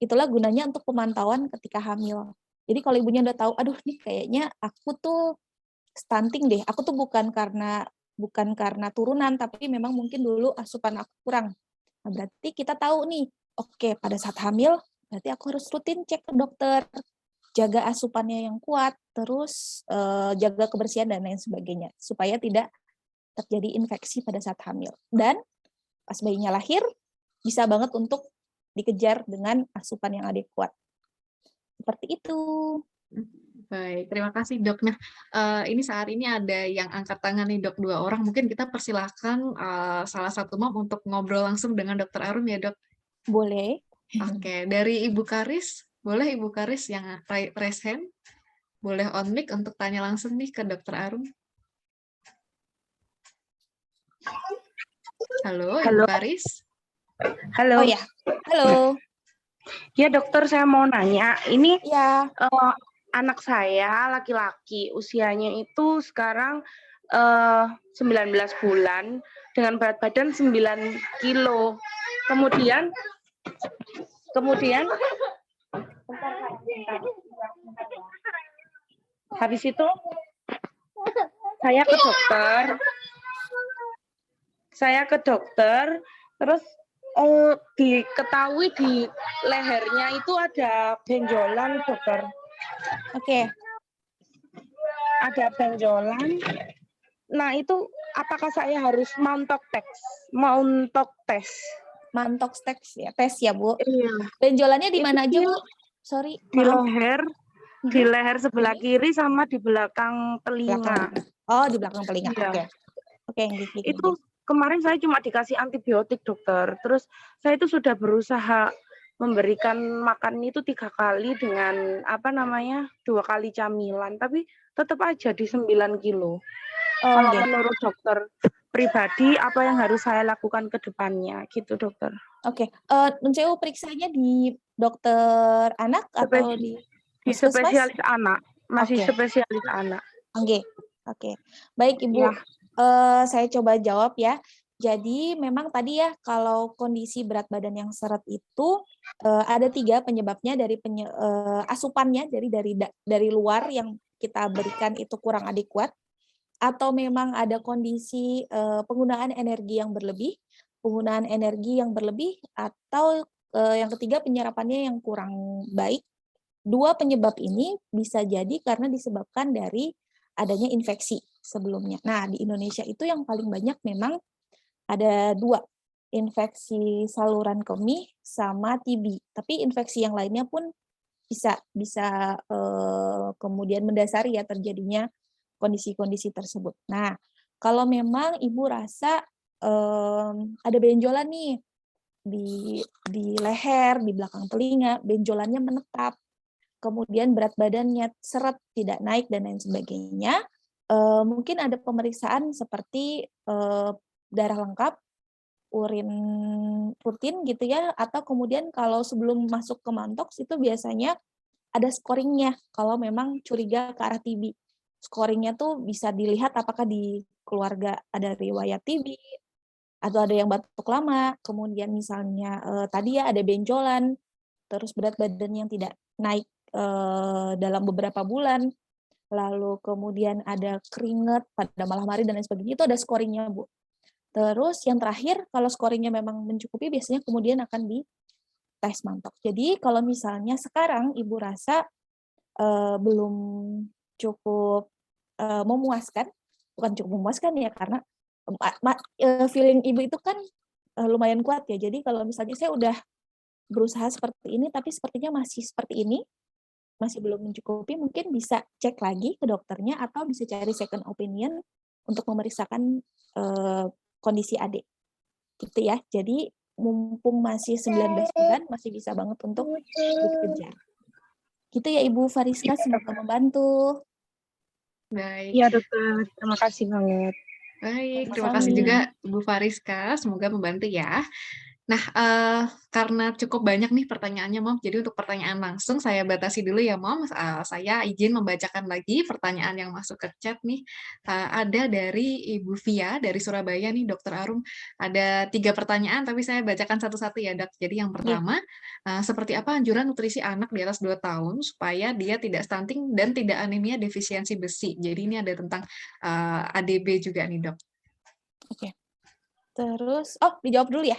itulah gunanya untuk pemantauan ketika hamil. Jadi kalau ibunya udah tahu, aduh nih kayaknya aku tuh stunting deh, aku tuh bukan karena turunan, tapi memang mungkin dulu asupan aku kurang. Nah, berarti kita tahu nih, oke pada saat hamil, berarti aku harus rutin cek ke dokter, jaga asupannya yang kuat, terus jaga kebersihan dan lain sebagainya, supaya tidak terjadi infeksi pada saat hamil. Dan pas bayinya lahir, bisa banget untuk dikejar dengan asupan yang adekuat. Seperti itu. Baik, terima kasih dok. Nah, ini saat ini ada yang angkat tangan nih dok, 2 orang. Mungkin kita persilahkan salah satu mom untuk ngobrol langsung dengan dokter Arum ya dok. Boleh. Oke, dari Ibu Karis, boleh Ibu Karis yang raise hand? Boleh on mic untuk tanya langsung nih ke dokter Arum. Halo, Ibu Halo, Karis. Oh halo. ya, halo. Ya dokter, saya mau nanya, ini Ya, anak saya laki-laki, usianya itu sekarang 19 bulan dengan berat badan 9 kilo. Kemudian habis itu saya ke dokter, terus diketahui di lehernya itu ada benjolan, dokter. oke. Ada benjolan. Nah, itu apakah saya harus montok tes? Mantok tes ya, Bu. Iya. Benjolannya di Itu mana aja, dia Bu? Sorry, di maaf. leher sebelah kiri sama di belakang telinga. Oh, di belakang telinga. Iya. Oke. Oke, Itu kemarin saya cuma dikasih antibiotik, dokter. Terus saya itu sudah berusaha memberikan makan itu 3 kali dengan 2 kali camilan, tapi tetap aja di 9 kilo. Kalau menurut dokter pribadi, apa yang harus saya lakukan ke depannya, gitu dokter? Oke, NCU periksanya di dokter anak atau di Di puskesmas? spesialis anak, masih Oke. spesialis anak. Oke. Baik Ibu, Ya. saya coba jawab ya. Jadi memang tadi ya kalau kondisi berat badan yang seret itu ada 3 penyebabnya dari asupannya dari luar yang kita berikan itu kurang adekuat, atau memang ada kondisi penggunaan energi yang berlebih, atau yang ketiga penyerapannya yang kurang baik. Dua penyebab ini bisa jadi karena disebabkan dari adanya infeksi sebelumnya. Nah, di Indonesia itu yang paling banyak memang ada dua, infeksi saluran kemih sama TB. Tapi infeksi yang lainnya pun bisa kemudian mendasari ya terjadinya kondisi-kondisi tersebut. Nah, kalau memang ibu rasa ada benjolan nih di leher, di belakang telinga, benjolannya menetap, kemudian berat badannya seret, tidak naik, dan lain sebagainya, mungkin ada pemeriksaan seperti darah lengkap, urin rutin gitu ya, atau kemudian kalau sebelum masuk ke mantoks itu biasanya ada scoringnya kalau memang curiga ke arah TB. Scoringnya tuh bisa dilihat apakah di keluarga ada riwayat TB, atau ada yang batuk lama, kemudian misalnya tadi ya ada benjolan, terus berat badan yang tidak naik dalam beberapa bulan, lalu kemudian ada keringat pada malam hari dan lain sebagainya, itu ada scoringnya, Bu. Terus yang terakhir, kalau scoringnya memang mencukupi, biasanya kemudian akan di tes mantok. Jadi kalau misalnya sekarang Ibu rasa belum cukup memuaskan, bukan cukup memuaskan ya, karena feeling Ibu itu kan lumayan kuat ya. Jadi kalau misalnya saya udah berusaha seperti ini, tapi sepertinya masih seperti ini, masih belum mencukupi, mungkin bisa cek lagi ke dokternya atau bisa cari second opinion untuk memeriksakan kondisi adik. Gitu ya. Jadi mumpung masih 19 bulan, masih bisa banget untuk dikejar. Gitu ya Ibu Fariska, semoga membantu. Baik. Iya dokter, terima kasih banget. Baik, terima Sama-sama. kasih juga Bu Fariska, semoga membantu ya. Nah, karena cukup banyak nih pertanyaannya, Mom, jadi untuk pertanyaan langsung saya batasi dulu ya, Mom. Saya izin membacakan lagi pertanyaan yang masuk ke chat nih. Ada dari Ibu Via dari Surabaya nih, Dokter Arum. Ada 3 pertanyaan, tapi saya bacakan satu-satu ya, Dok. Jadi yang pertama, seperti apa anjuran nutrisi anak di atas 2 tahun supaya dia tidak stunting dan tidak anemia defisiensi besi? Jadi ini ada tentang ADB juga nih, Dok. Oke. Terus, dijawab dulu ya?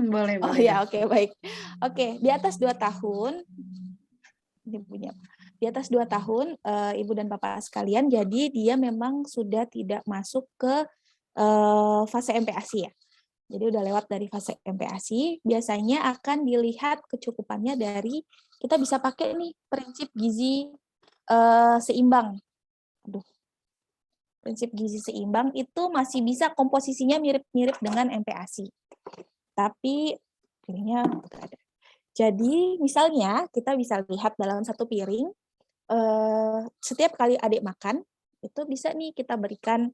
Boleh, Oh boleh, ya, Dok. oke, baik. Oke, di atas 2 tahun, ini punya. Di atas 2 tahun, Ibu dan Bapak sekalian, jadi dia memang sudah tidak masuk ke fase MPASI ya. Jadi udah lewat dari fase MPASI, biasanya akan dilihat kecukupannya dari, kita bisa pakai nih prinsip gizi seimbang. Prinsip gizi seimbang itu masih bisa komposisinya mirip-mirip dengan MPASI. Tapi pilihnya nggak ada. Jadi misalnya kita bisa lihat dalam satu piring, setiap kali adik makan, itu bisa nih kita berikan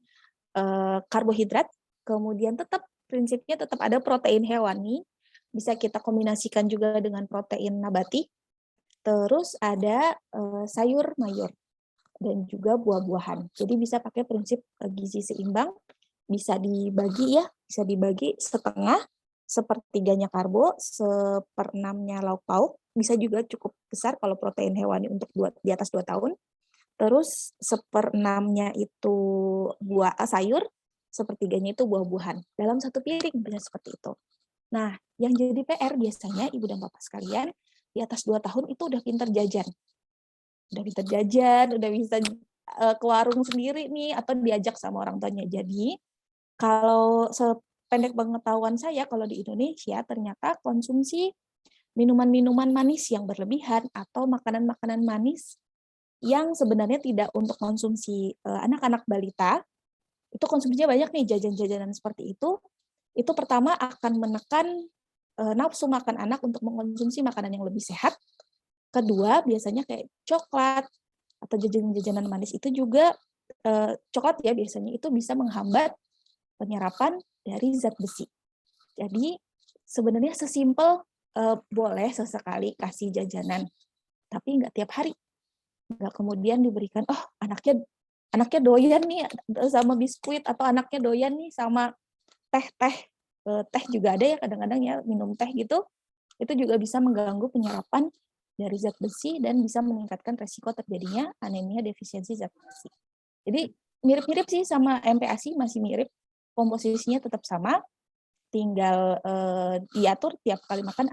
karbohidrat, kemudian prinsipnya tetap ada protein hewani, bisa kita kombinasikan juga dengan protein nabati, terus ada sayur mayur, dan juga buah-buahan. Jadi bisa pakai prinsip gizi seimbang, bisa dibagi ya, bisa dibagi setengah, sepertiganya karbo, seperenamnya lauk pauk, bisa juga cukup besar kalau protein hewani untuk di atas 2 tahun. Terus seperenamnya itu sayur, sepertiganya itu buah-buahan. Dalam satu piring bisa seperti itu. Nah, yang jadi PR biasanya Ibu dan Bapak sekalian, di atas 2 tahun itu udah pintar jajan. Udah bisa ke warung sendiri nih, atau diajak sama orang tuanya. Jadi, kalau sependek pengetahuan saya, kalau di Indonesia ternyata konsumsi minuman-minuman manis yang berlebihan atau makanan-makanan manis yang sebenarnya tidak untuk konsumsi anak-anak balita, itu konsumsinya banyak nih, jajan-jajanan seperti itu pertama akan menekan nafsu makan anak untuk mengkonsumsi makanan yang lebih sehat. Kedua, biasanya kayak coklat atau jajanan-jajanan manis itu juga, coklat ya biasanya itu bisa menghambat penyerapan dari zat besi. Jadi sebenarnya sesimpel boleh sesekali kasih jajanan, tapi nggak tiap hari. Nggak kemudian diberikan, anaknya doyan nih sama biskuit, atau anaknya doyan nih sama teh juga ada ya kadang-kadang ya, minum teh gitu, itu juga bisa mengganggu penyerapan dari zat besi dan bisa meningkatkan resiko terjadinya anemia defisiensi zat besi. Jadi mirip-mirip sih sama MPASI, masih mirip, komposisinya tetap sama, tinggal diatur tiap kali makan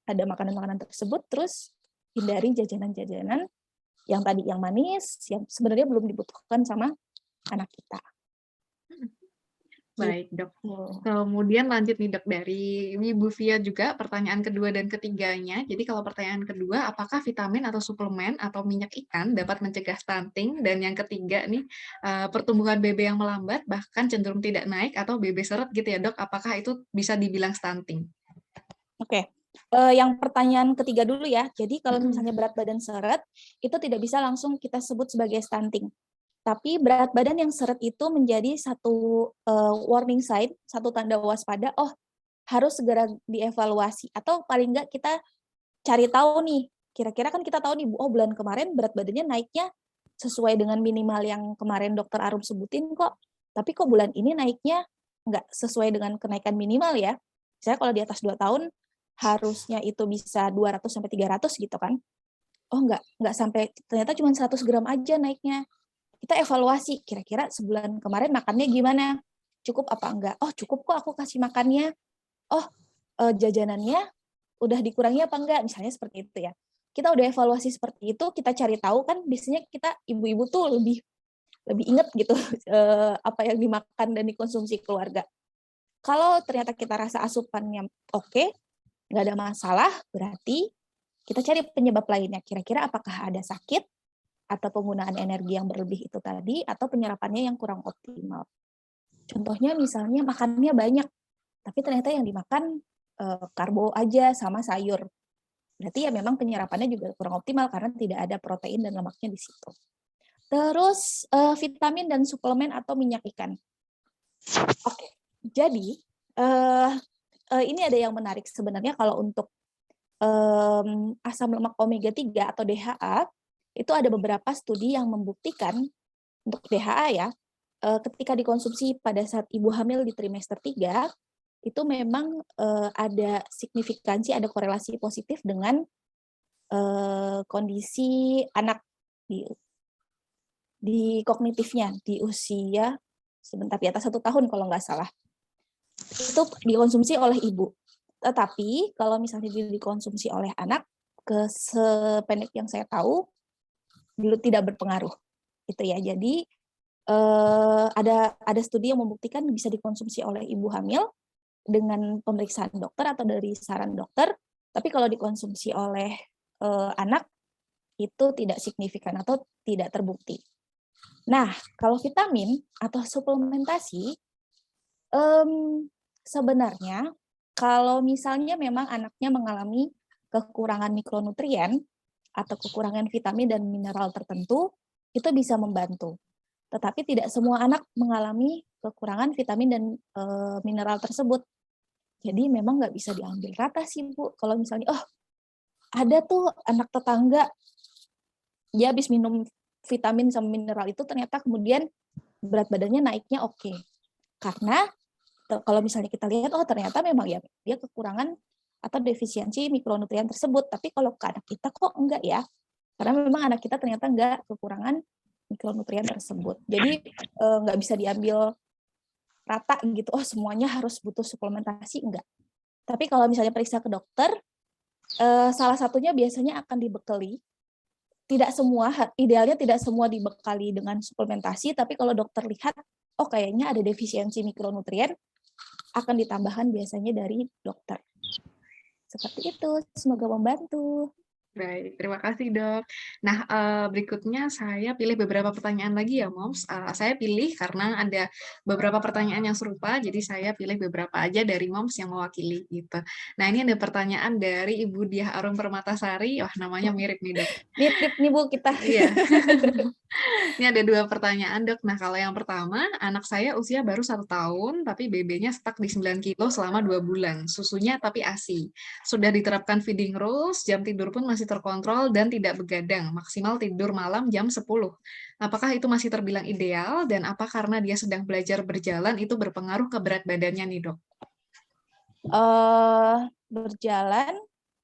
ada makanan-makanan tersebut, terus hindari jajanan-jajanan yang tadi yang manis, yang sebenarnya belum dibutuhkan sama anak kita. Baik, Dok. Gitu. Kemudian lanjut nih, Dok, dari Ibu Via juga pertanyaan kedua dan ketiganya. Jadi kalau pertanyaan kedua, apakah vitamin atau suplemen atau minyak ikan dapat mencegah stunting? Dan yang ketiga nih, pertumbuhan BB yang melambat bahkan cenderung tidak naik atau BB seret gitu ya, Dok. Apakah itu bisa dibilang stunting? Oke. Yang pertanyaan ketiga dulu ya. Jadi kalau misalnya berat badan seret, itu tidak bisa langsung kita sebut sebagai stunting. Tapi berat badan yang seret itu menjadi satu warning sign, satu tanda waspada, oh harus segera dievaluasi. Atau paling enggak kita cari tahu nih, kira-kira kan kita tahu nih, oh bulan kemarin berat badannya naiknya sesuai dengan minimal yang kemarin dokter Arum sebutin kok. Tapi kok bulan ini naiknya nggak sesuai dengan kenaikan minimal ya. Misalnya kalau di atas 2 tahun, harusnya itu bisa 200-300 gitu kan. Oh nggak sampai, ternyata cuma 100 gram aja naiknya. Kita evaluasi, kira-kira sebulan kemarin makannya gimana? Cukup apa enggak? Oh cukup kok aku kasih makannya. Oh jajanannya udah dikurangi apa enggak? Misalnya seperti itu ya. Kita udah evaluasi seperti itu, kita cari tahu kan biasanya kita ibu-ibu tuh lebih ingat gitu apa yang dimakan dan dikonsumsi keluarga. Kalau ternyata kita rasa asupannya oke, nggak ada masalah, berarti kita cari penyebab lainnya. Kira-kira apakah ada sakit, atau penggunaan energi yang berlebih itu tadi, atau penyerapannya yang kurang optimal. Contohnya misalnya makannya banyak, tapi ternyata yang dimakan karbo aja sama sayur. Berarti ya memang penyerapannya juga kurang optimal karena tidak ada protein dan lemaknya di situ. Terus vitamin dan suplemen atau minyak ikan. Oke, jadi ini ada yang menarik sebenarnya kalau untuk asam lemak omega 3 atau DHA, itu ada beberapa studi yang membuktikan untuk DHA ya, ketika dikonsumsi pada saat ibu hamil di trimester 3, itu memang ada signifikansi, ada korelasi positif dengan kondisi anak di kognitifnya di usia sebentar di atas 1 tahun kalau nggak salah. Itu dikonsumsi oleh ibu. Tetapi kalau misalnya dikonsumsi oleh anak, sependek yang saya tahu, dulu tidak berpengaruh itu ya. Jadi ada studi yang membuktikan bisa dikonsumsi oleh ibu hamil dengan pemeriksaan dokter atau dari saran dokter, tapi kalau dikonsumsi oleh anak itu tidak signifikan atau tidak terbukti. Nah, kalau vitamin atau suplementasi, sebenarnya kalau misalnya memang anaknya mengalami kekurangan mikronutrien atau kekurangan vitamin dan mineral tertentu, itu bisa membantu. Tetapi tidak semua anak mengalami kekurangan vitamin dan mineral tersebut. Jadi memang nggak bisa diambil rata sih, Bu. Kalau misalnya, oh ada tuh anak tetangga, dia habis minum vitamin sama mineral itu ternyata kemudian berat badannya naiknya oke. Karena kalau misalnya kita lihat, oh ternyata memang ya dia kekurangan atau defisiensi mikronutrien tersebut. Tapi kalau ke anak kita kok enggak ya? Karena memang anak kita ternyata enggak kekurangan mikronutrien tersebut. Jadi enggak bisa diambil rata gitu, oh semuanya harus butuh suplementasi, enggak. Tapi kalau misalnya periksa ke dokter, salah satunya biasanya akan dibekali. Tidak semua, idealnya tidak semua dibekali dengan suplementasi, tapi kalau dokter lihat, oh kayaknya ada defisiensi mikronutrien, akan ditambahkan biasanya dari dokter. Seperti itu, semoga membantu. Baik, terima kasih, Dok. Nah, berikutnya saya pilih beberapa pertanyaan lagi ya, Moms. Saya pilih karena ada beberapa pertanyaan yang serupa, jadi saya pilih beberapa aja dari Moms yang mewakili gitu. Nah, ini ada pertanyaan dari Ibu Diah Arum Permatasari. Wah, namanya mirip nih, Dok. Mirip nih, Bu, kita. Iya. Ini ada 2 pertanyaan, Dok. Nah, kalau yang pertama, anak saya usia baru 1 tahun, tapi BB-nya stuck di 9 kilo selama 2 bulan. Susunya tapi ASI. Sudah diterapkan feeding rules, jam tidur pun masih terkontrol dan tidak begadang. Maksimal tidur malam jam 10. Apakah itu masih terbilang ideal? Dan apa karena dia sedang belajar berjalan itu berpengaruh ke berat badannya nih, Dok? Berjalan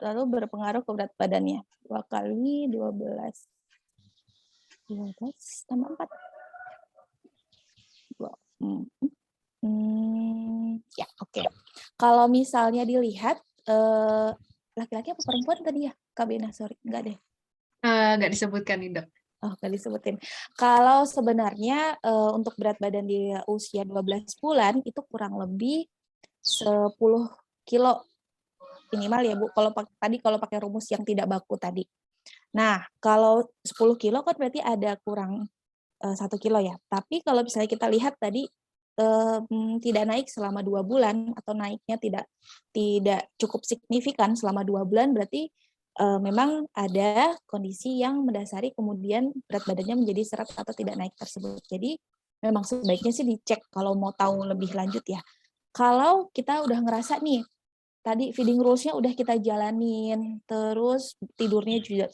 lalu berpengaruh ke berat badannya. 2 kali 12 tambah 4. Ya, oke. Kalau misalnya dilihat, laki-laki apa perempuan tadi ya, Kak Bena? Sorry, enggak deh. Nggak disebutkan nih, Dok. Oh, nggak disebutin. Kalau sebenarnya untuk berat badan di usia 12 bulan itu kurang lebih 10 kilo minimal ya Bu, kalau pakai rumus yang tidak baku tadi. Nah, kalau 10 kilo kan berarti ada kurang 1 kilo ya. Tapi kalau misalnya kita lihat tadi tidak naik selama 2 bulan atau naiknya tidak cukup signifikan selama 2 bulan, berarti memang ada kondisi yang mendasari kemudian berat badannya menjadi seret atau tidak naik tersebut. Jadi memang sebaiknya sih dicek kalau mau tahu lebih lanjut ya. Kalau kita udah ngerasa nih, tadi feeding rules-nya udah kita jalanin, terus tidurnya juga,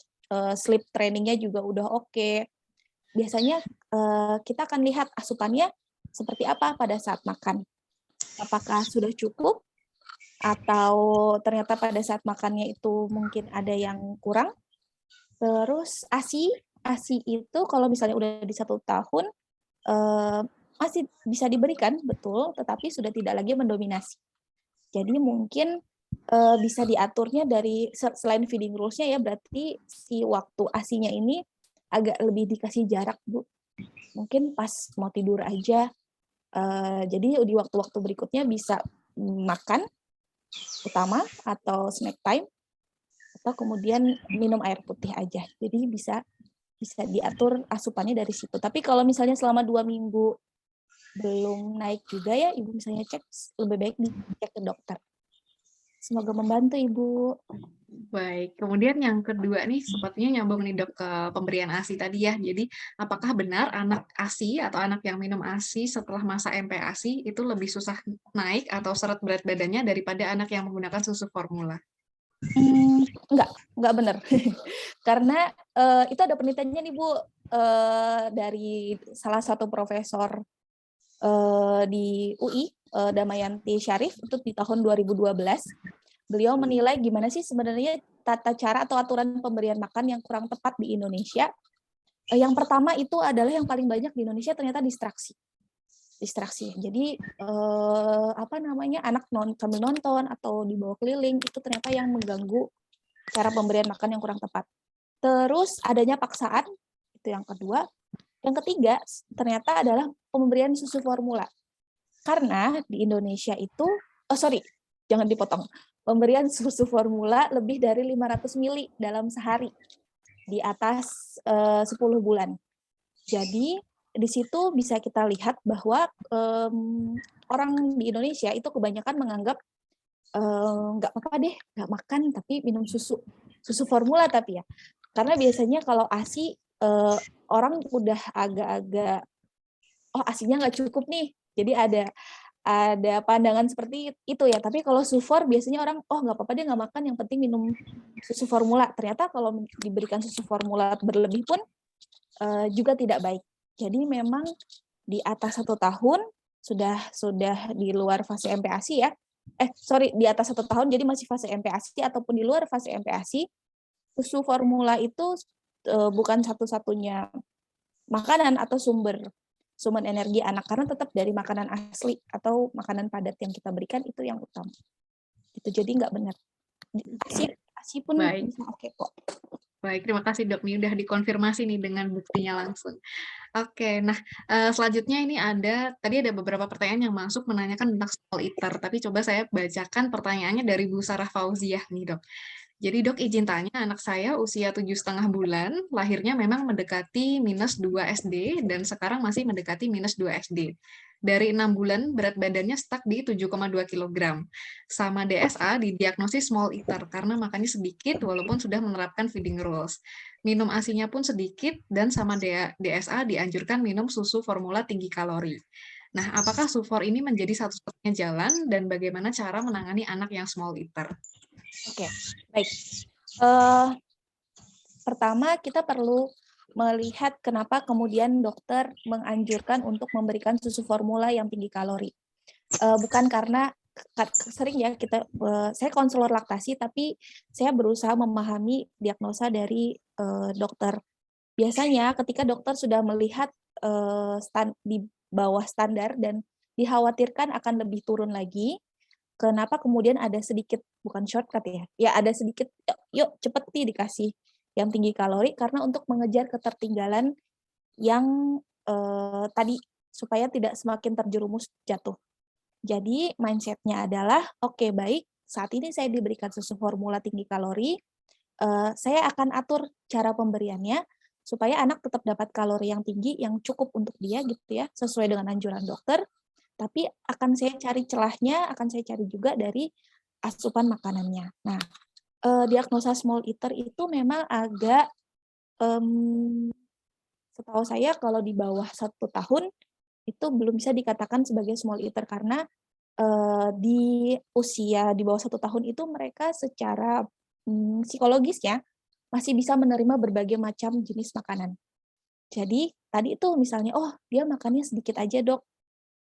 sleep training-nya juga udah oke. Biasanya kita akan lihat asupannya seperti apa pada saat makan. Apakah sudah cukup atau ternyata pada saat makannya itu mungkin ada yang kurang. Terus ASI itu kalau misalnya udah di 1 tahun masih bisa diberikan, betul, tetapi sudah tidak lagi mendominasi. Jadi mungkin bisa diaturnya dari selain feeding rules-nya ya, berarti si waktu ASI-nya ini agak lebih dikasih jarak, Bu. Mungkin pas mau tidur aja, jadi di waktu-waktu berikutnya bisa makan utama atau snack time, atau kemudian minum air putih aja. Jadi bisa diatur asupannya dari situ. Tapi kalau misalnya selama 2 minggu belum naik juga ya, Ibu misalnya cek, lebih baik dicek ke dokter. Semoga membantu, Ibu. Baik, kemudian yang kedua nih, sepertinya nyambung nih Dok ke pemberian ASI tadi ya. Jadi, apakah benar anak ASI atau anak yang minum ASI setelah masa MPASI itu lebih susah naik atau seret berat badannya daripada anak yang menggunakan susu formula? Enggak benar. Karena itu ada penelitiannya nih Bu, dari salah satu profesor di UI, Damayanti Syarif, itu di tahun 2012. Beliau menilai gimana sih sebenarnya tata cara atau aturan pemberian makan yang kurang tepat di Indonesia. Yang pertama itu adalah yang paling banyak di Indonesia ternyata distraksi. Jadi anak sambil nonton atau dibawa keliling itu ternyata yang mengganggu cara pemberian makan yang kurang tepat. Terus adanya paksaan, itu yang kedua. Yang ketiga ternyata adalah pemberian susu formula. Karena di Indonesia itu, jangan dipotong. Pemberian susu formula lebih dari 500 mili dalam sehari di atas 10 bulan. Jadi di situ bisa kita lihat bahwa orang di Indonesia itu kebanyakan menganggap nggak apa-apa deh, nggak makan tapi minum susu formula tapi ya. Karena biasanya kalau ASI orang udah agak-agak ASInya nggak cukup nih. Jadi ada pandangan seperti itu ya. Tapi kalau sufor biasanya orang nggak apa-apa dia nggak makan, yang penting minum susu formula. Ternyata kalau diberikan susu formula berlebih pun juga tidak baik. Jadi memang di atas 1 tahun sudah di luar fase MPASI ya. Di atas 1 tahun jadi masih fase MPASI ataupun di luar fase MPASI, susu formula itu bukan satu-satunya makanan atau sumber energi anak, karena tetap dari makanan asli atau makanan padat yang kita berikan itu yang utama. Itu jadi nggak benar. ASI pun bisa oke kok. Baik, terima kasih Dok. Nih udah dikonfirmasi nih dengan buktinya langsung. Oke, nah selanjutnya ini tadi ada beberapa pertanyaan yang masuk menanyakan tentang small eater, tapi coba saya bacakan pertanyaannya dari Bu Sarah Fauziah nih Dok. Jadi Dok izin tanya, anak saya usia 7,5 bulan, lahirnya memang mendekati -2 SD dan sekarang masih mendekati -2 SD. Dari 6 bulan berat badannya stuck di 7,2 kg. Sama DSA didiagnosis small eater karena makannya sedikit walaupun sudah menerapkan feeding rules. Minum ASI-nya pun sedikit dan sama DSA dianjurkan minum susu formula tinggi kalori. Nah, apakah sufor ini menjadi satu-satunya jalan dan bagaimana cara menangani anak yang small eater? Oke, baik. Pertama, kita perlu melihat kenapa kemudian dokter menganjurkan untuk memberikan susu formula yang tinggi kalori. Bukan karena sering ya saya konselor laktasi, tapi saya berusaha memahami diagnosa dari dokter. Biasanya ketika dokter sudah melihat di bawah standar dan dikhawatirkan akan lebih turun lagi, kenapa kemudian ada sedikit, bukan shortcut ya ada sedikit, yuk cepet nih dikasih yang tinggi kalori, karena untuk mengejar ketertinggalan yang tadi, supaya tidak semakin terjerumus jatuh. Jadi mindset-nya adalah, oke baik, saat ini saya diberikan susu formula tinggi kalori, saya akan atur cara pemberiannya, supaya anak tetap dapat kalori yang tinggi, yang cukup untuk dia gitu ya, sesuai dengan anjuran dokter, tapi akan saya cari celahnya, akan saya cari juga dari asupan makanannya. Nah, diagnosa small eater itu memang agak, setahu saya kalau di bawah 1 tahun, itu belum bisa dikatakan sebagai small eater, karena di usia di bawah 1 tahun itu mereka secara psikologis ya, masih bisa menerima berbagai macam jenis makanan. Jadi tadi itu misalnya, oh dia makannya sedikit aja dok,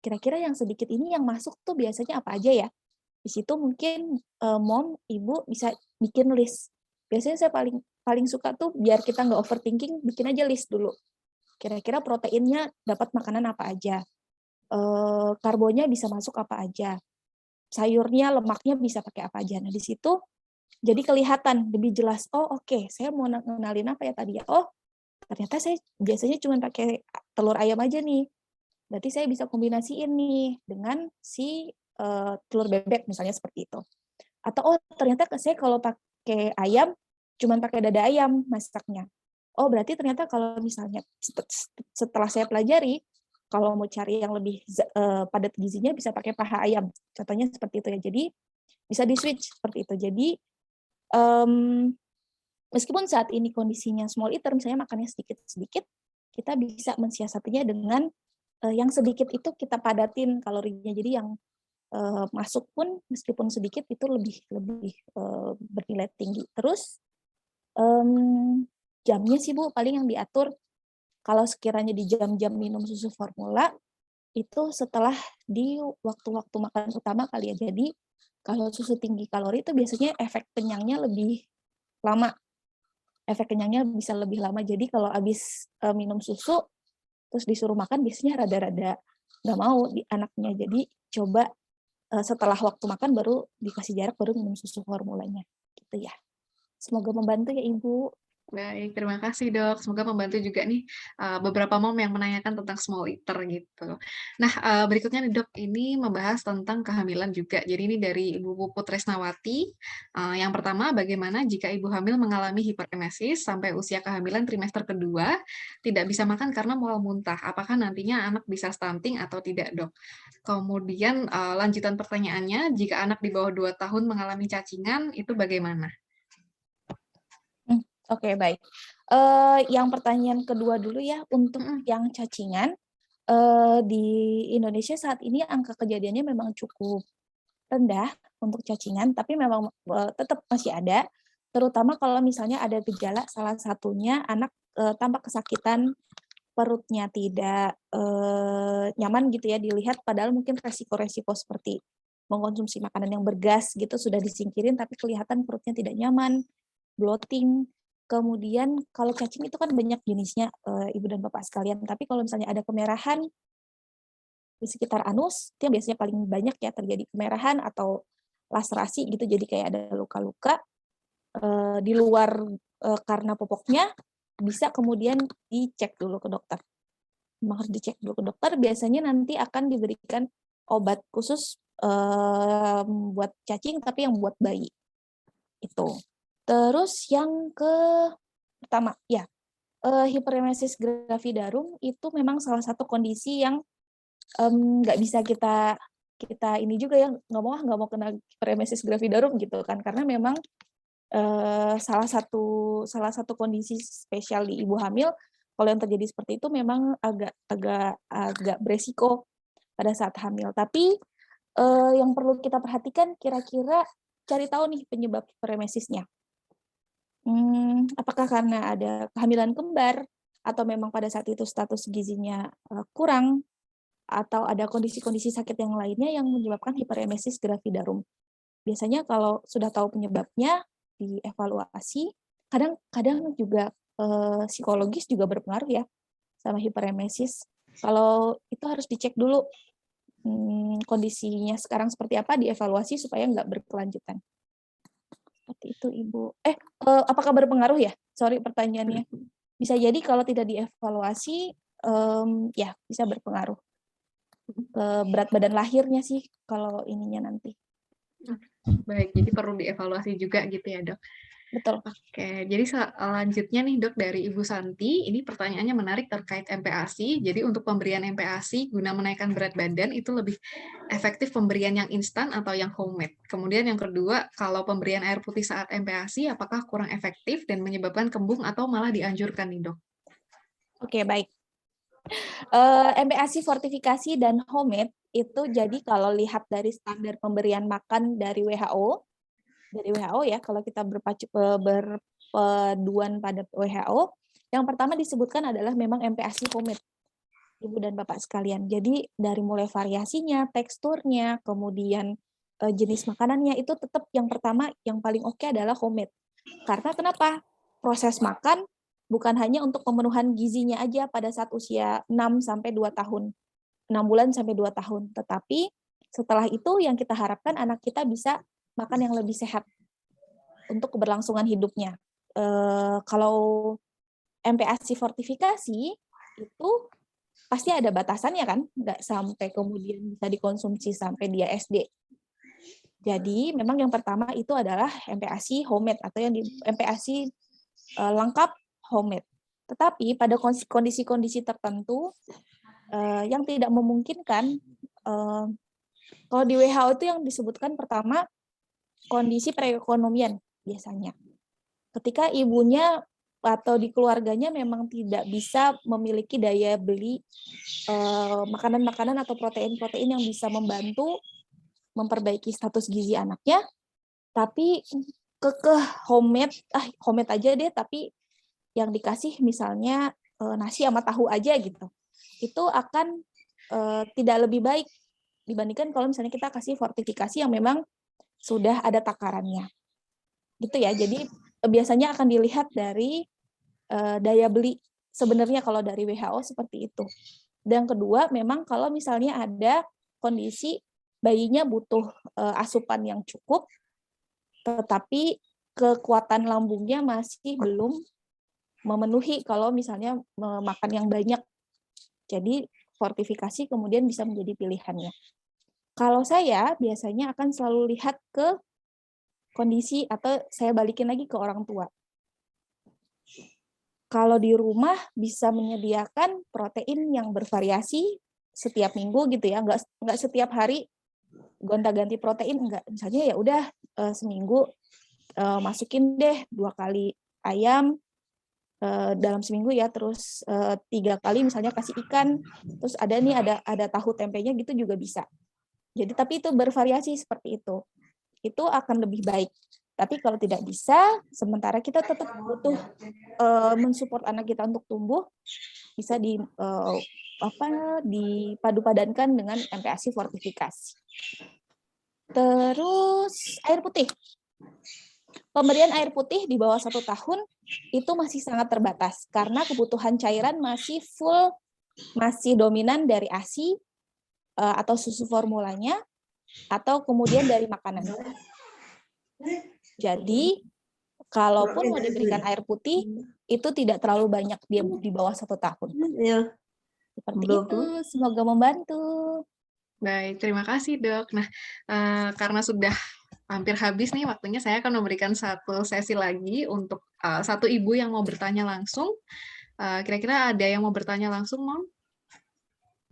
kira-kira yang sedikit ini yang masuk tuh biasanya apa aja ya? Di situ mungkin mom, ibu bisa bikin list. Biasanya saya paling paling suka tuh biar kita nggak overthinking, bikin aja list dulu. Kira-kira proteinnya dapat makanan apa aja, karbonya bisa masuk apa aja, sayurnya, lemaknya bisa pakai apa aja. Nah, di situ jadi kelihatan lebih jelas, oh oke, saya mau ngenalin apa ya tadi ya, oh ternyata saya biasanya cuma pakai telur ayam aja nih, berarti saya bisa kombinasiin nih dengan si telur bebek misalnya seperti itu. Atau oh ternyata saya kalau pakai ayam, cuma pakai dada ayam masaknya. Oh berarti ternyata kalau misalnya setelah saya pelajari, kalau mau cari yang lebih padat gizinya bisa pakai paha ayam. Contohnya seperti itu ya. Jadi bisa di-switch seperti itu. Jadi meskipun saat ini kondisinya small eater, misalnya makannya sedikit-sedikit, kita bisa mensiasatinya dengan yang sedikit itu kita padatin kalorinya. Jadi yang masuk pun meskipun sedikit itu lebih bernilai tinggi. Terus jamnya sih Bu paling yang diatur, kalau sekiranya di jam-jam minum susu formula itu setelah di waktu-waktu makan utama kali ya. Jadi kalau susu tinggi kalori itu biasanya efek kenyangnya lebih lama. Efek kenyangnya bisa lebih lama. Jadi kalau habis minum susu terus disuruh makan biasanya rada-rada nggak mau di anaknya. Jadi coba setelah waktu makan baru dikasih jarak, baru minum susu formulanya gitu ya. Semoga membantu ya Ibu. Baik, terima kasih dok. Semoga membantu juga nih beberapa mom yang menanyakan tentang small eater gitu. Nah, berikutnya nih dok, ini membahas tentang kehamilan juga. Jadi ini dari Ibu Puput Tresnawati. Yang pertama, bagaimana jika ibu hamil mengalami hiperemesis sampai usia kehamilan trimester kedua, tidak bisa makan karena mual muntah. Apakah nantinya anak bisa stunting atau tidak dok? Kemudian lanjutan pertanyaannya, jika anak di bawah 2 tahun mengalami cacingan, itu bagaimana? Oke, baik. Yang pertanyaan kedua dulu ya, untuk yang cacingan, di Indonesia saat ini angka kejadiannya memang cukup rendah untuk cacingan, tapi memang tetap masih ada, terutama kalau misalnya ada gejala, salah satunya anak tampak kesakitan, perutnya tidak nyaman gitu ya dilihat, padahal mungkin resiko-resiko seperti mengkonsumsi makanan yang bergas gitu sudah disingkirin, tapi kelihatan perutnya tidak nyaman, bloating. Kemudian kalau cacing itu kan banyak jenisnya, Ibu dan Bapak sekalian, tapi kalau misalnya ada kemerahan di sekitar anus, itu yang biasanya paling banyak ya terjadi kemerahan atau laserasi gitu, jadi kayak ada luka-luka di luar karena popoknya, bisa kemudian dicek dulu ke dokter. Memang harus dicek dulu ke dokter, biasanya nanti akan diberikan obat khusus buat cacing, tapi yang buat bayi. Itu. Terus yang pertama, ya, hiperemesis gravidarum itu memang salah satu kondisi yang nggak bisa kita ini juga ya, nggak mau kena hiperemesis gravidarum gitu kan, karena memang salah satu kondisi spesial di ibu hamil, kalau yang terjadi seperti itu memang agak beresiko pada saat hamil. Tapi yang perlu kita perhatikan, kira-kira cari tahu nih penyebab hiperemesisnya. Apakah karena ada kehamilan kembar, atau memang pada saat itu status gizinya kurang, atau ada kondisi-kondisi sakit yang lainnya yang menyebabkan hiperemesis gravidarum. Biasanya kalau sudah tahu penyebabnya, dievaluasi. Kadang juga psikologis juga berpengaruh ya sama hiperemesis. Kalau itu harus dicek dulu kondisinya sekarang seperti apa, dievaluasi supaya nggak berkelanjutan. Seperti itu, Ibu. Apakah berpengaruh ya? Sorry pertanyaannya. Bisa jadi kalau tidak dievaluasi, ya bisa berpengaruh ke berat badan lahirnya sih kalau ininya nanti. Baik, jadi perlu dievaluasi juga gitu ya, Dok. Betul. Oke, jadi selanjutnya nih Dok dari Ibu Santi, ini pertanyaannya menarik terkait MPASI. Jadi untuk pemberian MPASI guna menaikkan berat badan itu lebih efektif pemberian yang instan atau yang homemade. Kemudian yang kedua, kalau pemberian air putih saat MPASI apakah kurang efektif dan menyebabkan kembung atau malah dianjurkan nih Dok? Oke, baik. MPASI fortifikasi dan homemade itu jadi kalau lihat dari standar pemberian makan dari WHO ya, kalau kita berpeduan pada WHO, yang pertama disebutkan adalah memang MPASI homemade, Ibu dan Bapak sekalian. Jadi dari mulai variasinya, teksturnya, kemudian jenis makanannya, itu tetap yang pertama, yang paling oke adalah homemade. Karena kenapa? Proses makan bukan hanya untuk pemenuhan gizinya aja pada saat usia 6 sampai 2 tahun. 6 bulan sampai 2 tahun. Tetapi setelah itu yang kita harapkan anak kita bisa makan yang lebih sehat untuk keberlangsungan hidupnya. Kalau MPASI fortifikasi itu pasti ada batasannya kan, nggak sampai kemudian bisa dikonsumsi sampai dia SD. Jadi memang yang pertama itu adalah MPASI homemade atau yang di MPASI lengkap homemade. Tetapi pada kondisi-kondisi tertentu yang tidak memungkinkan, kalau di WHO itu yang disebutkan pertama kondisi perekonomian biasanya. Ketika ibunya atau di keluarganya memang tidak bisa memiliki daya beli makanan-makanan atau protein-protein yang bisa membantu memperbaiki status gizi anaknya, tapi kekeh homemade aja deh, tapi yang dikasih misalnya nasi sama tahu aja gitu, itu akan tidak lebih baik dibandingkan kalau misalnya kita kasih fortifikasi yang memang sudah ada takarannya. Gitu ya, jadi biasanya akan dilihat dari daya beli sebenarnya kalau dari WHO seperti itu. Dan kedua, memang kalau misalnya ada kondisi bayinya butuh asupan yang cukup, tetapi kekuatan lambungnya masih belum memenuhi kalau misalnya makan yang banyak. Jadi fortifikasi kemudian bisa menjadi pilihannya. Kalau saya biasanya akan selalu lihat ke kondisi atau saya balikin lagi ke orang tua. Kalau di rumah bisa menyediakan protein yang bervariasi setiap minggu gitu ya, nggak setiap hari gonta-ganti protein, enggak. Misalnya ya udah seminggu masukin deh 2 kali ayam dalam seminggu ya, terus 3 kali misalnya kasih ikan, terus ada tahu tempenya gitu juga bisa. Jadi tapi itu bervariasi seperti itu akan lebih baik. Tapi kalau tidak bisa, sementara kita tetap butuh mensupport anak kita untuk tumbuh, bisa dipadu-padankan dengan MPASI fortifikasi. Terus air putih. Pemberian air putih di bawah 1 tahun itu masih sangat terbatas karena kebutuhan cairan masih dominan dari ASI atau susu formulanya atau kemudian dari makanan. Jadi kalaupun mau diberikan air putih itu tidak terlalu banyak, dia di bawah 1 tahun. Seperti itu, semoga membantu. Baik, terima kasih Dok. Nah, karena sudah hampir habis nih waktunya, saya akan memberikan satu sesi lagi untuk satu ibu yang mau bertanya langsung. Kira-kira ada yang mau bertanya langsung, Mom?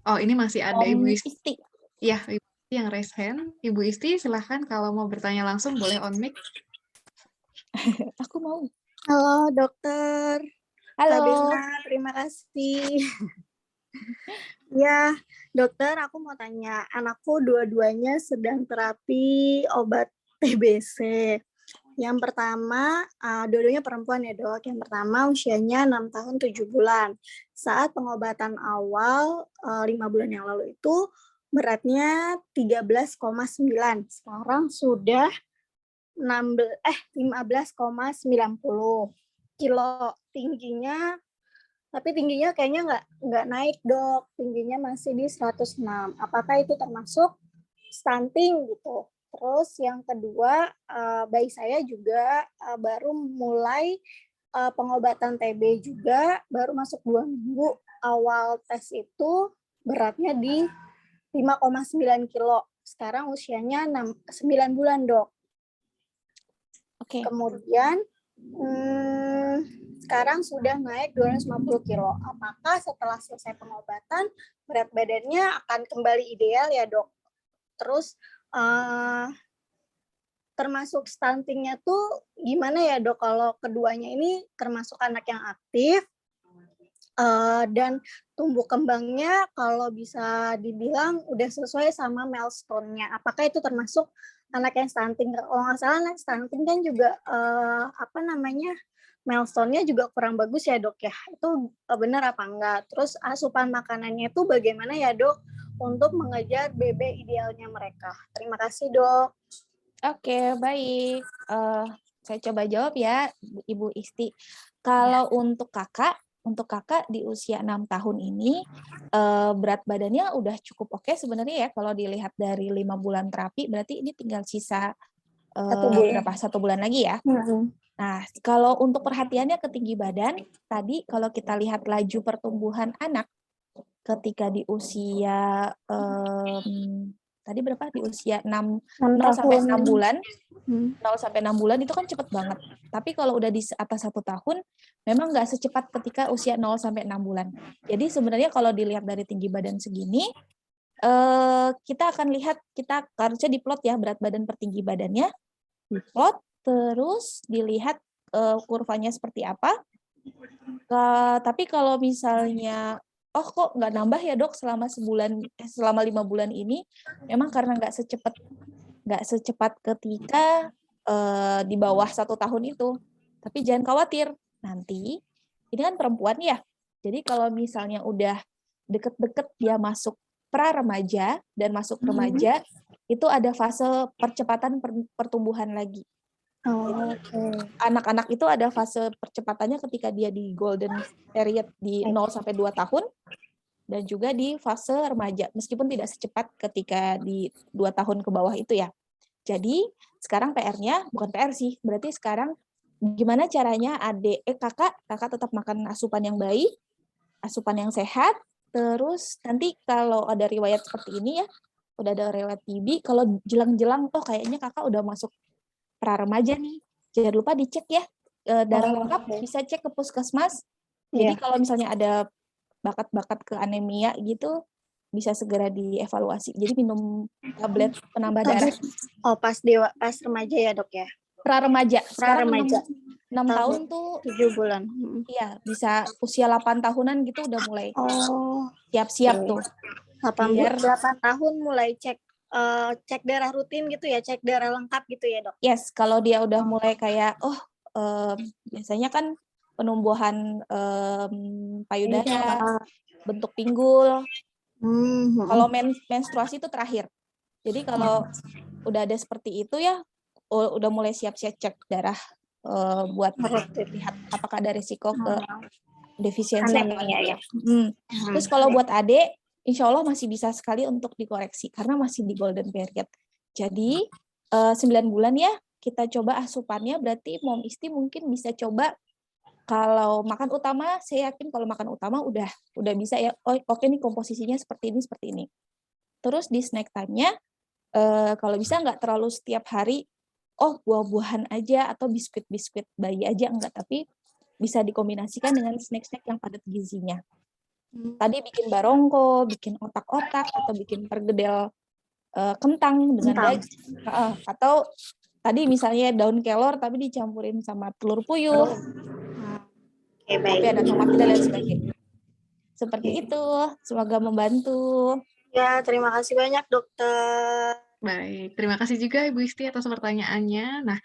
Oh, ini masih ada Ibu Isti. Ya, Ibu Isti yang raise hand. Ibu Isti, silahkan kalau mau bertanya langsung boleh on mic. Aku mau. Halo dokter. Halo. Sabina, terima kasih. Ya, dokter, aku mau tanya. Anakku dua-duanya sedang terapi obat TBC. Yang pertama, dua-duanya perempuan ya dok. Yang pertama usianya 6 tahun 7 bulan. Saat pengobatan awal 5 bulan yang lalu itu beratnya 13,9. Sekarang sudah 15,90 kilo tingginya, tapi tingginya kayaknya nggak naik dok. Tingginya masih di 106. Apakah itu termasuk stunting gitu? Terus yang kedua, bayi saya juga baru mulai pengobatan TB juga, baru masuk 2 minggu. Awal tes itu beratnya di 5,9 kilo. Sekarang usianya 9 bulan, dok. Oke. Kemudian sekarang sudah naik 250 kilo. Apakah setelah selesai pengobatan berat badannya akan kembali ideal ya, dok? Terus termasuk stuntingnya tuh gimana ya dok, kalau keduanya ini termasuk anak yang aktif dan tumbuh kembangnya kalau bisa dibilang udah sesuai sama milestone-nya. Apakah itu termasuk anak yang stunting? Kalau nggak salah anak stunting kan juga milestone-nya juga kurang bagus ya dok ya. Itu benar apa enggak? Terus asupan makanannya itu bagaimana ya dok untuk mengejar BB idealnya mereka? Terima kasih dok. Oke, baik. Saya coba jawab ya, Ibu Isti. Kalau untuk kakak di usia 6 tahun ini, berat badannya udah cukup oke sebenarnya ya. Kalau dilihat dari 5 bulan terapi, berarti ini tinggal sisa 1 bulan lagi ya. Nah, kalau untuk perhatiannya ke tinggi badan, tadi kalau kita lihat laju pertumbuhan anak ketika di usia tadi berapa? Di usia 0 sampai 6 bulan. 0 sampai 6 bulan itu kan cepet banget. Tapi kalau udah di atas 1 tahun, memang nggak secepat ketika usia 0 sampai 6 bulan. Jadi sebenarnya kalau dilihat dari tinggi badan segini, kita akan lihat, kita harusnya diplot ya berat badan per tinggi badannya. Diplot, terus dilihat kurvanya seperti apa. Tapi kalau misalnya kok nggak nambah ya dok selama 5 bulan ini, memang karena nggak secepat ketika di bawah 1 tahun itu. Tapi jangan khawatir, nanti ini kan perempuan ya, jadi kalau misalnya udah deket-deket dia masuk pra remaja dan masuk remaja, itu ada fase percepatan pertumbuhan lagi. Anak-anak itu ada fase percepatannya ketika dia di golden period di 0 sampai 2 tahun dan juga di fase remaja, meskipun tidak secepat ketika di 2 tahun ke bawah itu ya. Jadi sekarang PR-nya, bukan PR sih, berarti sekarang gimana caranya kakak tetap makan asupan yang baik, asupan yang sehat, terus nanti kalau ada riwayat seperti ini ya, udah ada riwayat TB, kalau jelang-jelang kayaknya kakak udah masuk pra remaja nih, jangan lupa dicek ya, darah lengkap, bisa cek ke puskesmas. Jadi kalau misalnya ada bakat-bakat ke anemia gitu, bisa segera dievaluasi. Jadi minum tablet penambah darah. Pas remaja ya dok ya? Pra remaja. Sekarang remaja. 6 tahun tuh 7 bulan. Iya, bisa usia 8 tahunan gitu udah mulai siap-siap tuh. 8 tahun mulai cek darah rutin gitu ya, cek darah lengkap gitu ya dok? Yes, kalau dia udah mulai kayak biasanya kan penumbuhan payudara, bentuk pinggul. Kalau menstruasi itu terakhir. Jadi kalau udah ada seperti itu ya, udah mulai siap-siap cek darah buat lihat apakah ada risiko ke defisiensi anemia ya. Terus kalau buat adik, insya Allah masih bisa sekali untuk dikoreksi karena masih di golden period. Jadi 9 bulan ya, kita coba asupannya, berarti Mom Isti mungkin bisa coba. Kalau makan utama, saya yakin kalau makan utama udah bisa ya. Oke nih komposisinya seperti ini. Terus di snack time-nya, kalau bisa nggak terlalu setiap hari, buah-buahan aja atau biskuit-biskuit bayi aja, enggak. Tapi bisa dikombinasikan dengan snack-snack yang padat gizinya. Tadi bikin barongko, bikin otak-otak, atau bikin pergedel kentang dengan daging. Atau tadi misalnya daun kelor tapi dicampurin sama telur puyuh. Tapi ada tomat dan sebagainya. Seperti itu. Semoga membantu. Ya, terima kasih banyak dokter. Baik, terima kasih juga Ibu Isti atas pertanyaannya. Nah,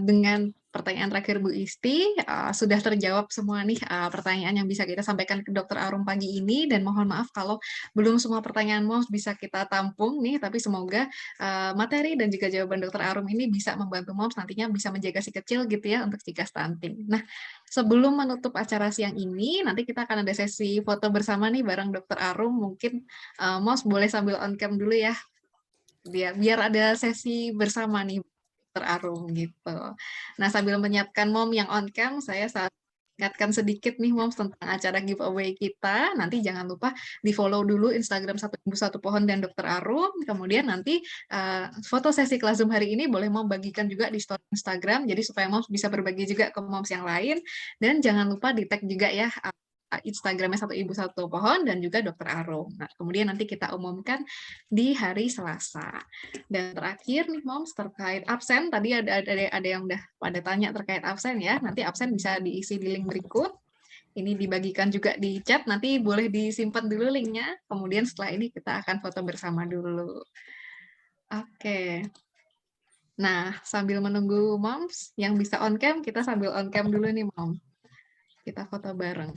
dengan pertanyaan terakhir Bu Isti, sudah terjawab semua nih pertanyaan yang bisa kita sampaikan ke Dokter Arum pagi ini, dan mohon maaf kalau belum semua pertanyaan MOMS bisa kita tampung nih, tapi semoga materi dan juga jawaban Dokter Arum ini bisa membantu MOMS nantinya bisa menjaga si kecil gitu ya untuk cegah stunting. Nah, sebelum menutup acara siang ini, nanti kita akan ada sesi foto bersama nih bareng Dokter Arum. Mungkin MOMS boleh sambil on cam dulu ya, biar ada sesi bersama nih Dokter Arum gitu. Nah, sambil menyiapkan Mom yang on cam, saya ingatkan sedikit nih Mom tentang acara giveaway kita. Nanti jangan lupa di-follow dulu Instagram Satu Ibu Satu Pohon dan Dokter Arum. Kemudian nanti foto sesi kelas Zoom hari ini boleh Mom bagikan juga di story Instagram, jadi supaya Mom bisa berbagi juga ke Moms yang lain. Dan jangan lupa di-tag juga ya Instagramnya Satu Ibu Satu Pohon dan juga Dokter Arum. Nah, kemudian nanti kita umumkan di hari Selasa. Dan terakhir nih Moms, terkait absen, tadi ada yang udah pada tanya terkait absen ya. Nanti absen bisa diisi di link berikut. Ini dibagikan juga di chat, nanti boleh disimpan dulu linknya. Kemudian setelah ini kita akan foto bersama dulu. Oke. Nah, sambil menunggu Moms yang bisa on cam, kita sambil on cam dulu nih Mom. Kita foto bareng.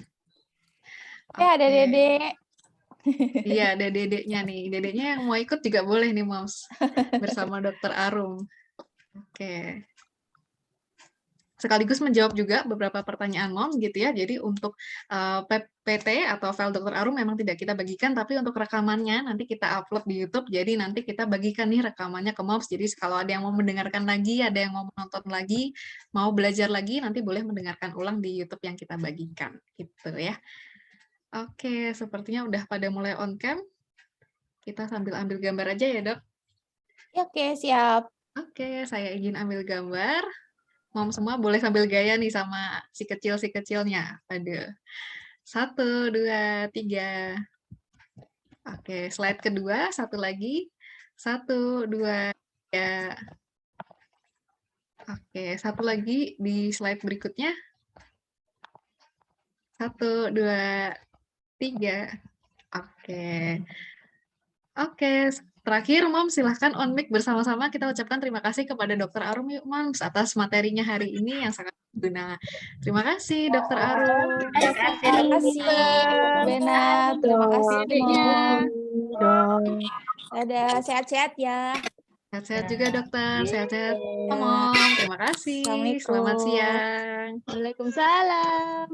Ada Dede. Iya, ada dedeknya nih. Dedeknya yang mau ikut juga boleh nih, Moms. Bersama Dokter Arum. Oke. Sekaligus menjawab juga beberapa pertanyaan Moms gitu ya. Jadi untuk PPT atau file Dokter Arum memang tidak kita bagikan, tapi untuk rekamannya nanti kita upload di YouTube. Jadi nanti kita bagikan nih rekamannya ke Moms. Jadi kalau ada yang mau mendengarkan lagi, ada yang mau menonton lagi, mau belajar lagi, nanti boleh mendengarkan ulang di YouTube yang kita bagikan. Gitu ya. Oke, sepertinya udah pada mulai on cam. Kita sambil ambil gambar aja ya, Dok. Oke, siap. Oke, saya izin ambil gambar. Mom semua boleh sambil gaya nih sama si kecil-kecilnya. Aduh. 1, 2, 3. Oke, slide kedua, satu lagi. 1, 2, 3. Oke, satu lagi di slide berikutnya. 1, 2, 3. Oke. Oke, terakhir Mom silahkan on mic bersama-sama kita ucapkan terima kasih kepada Dokter Arum yuk Moms atas materinya hari ini yang sangat berguna. Terima kasih Dokter Arum. Terima kasih, Bena. Terima kasih, Mom. Dadah, sehat-sehat ya. Sehat-sehat juga Dokter, sehat-sehat Mom. Terima kasih. Assalamualaikum. Selamat siang. Waalaikumsalam.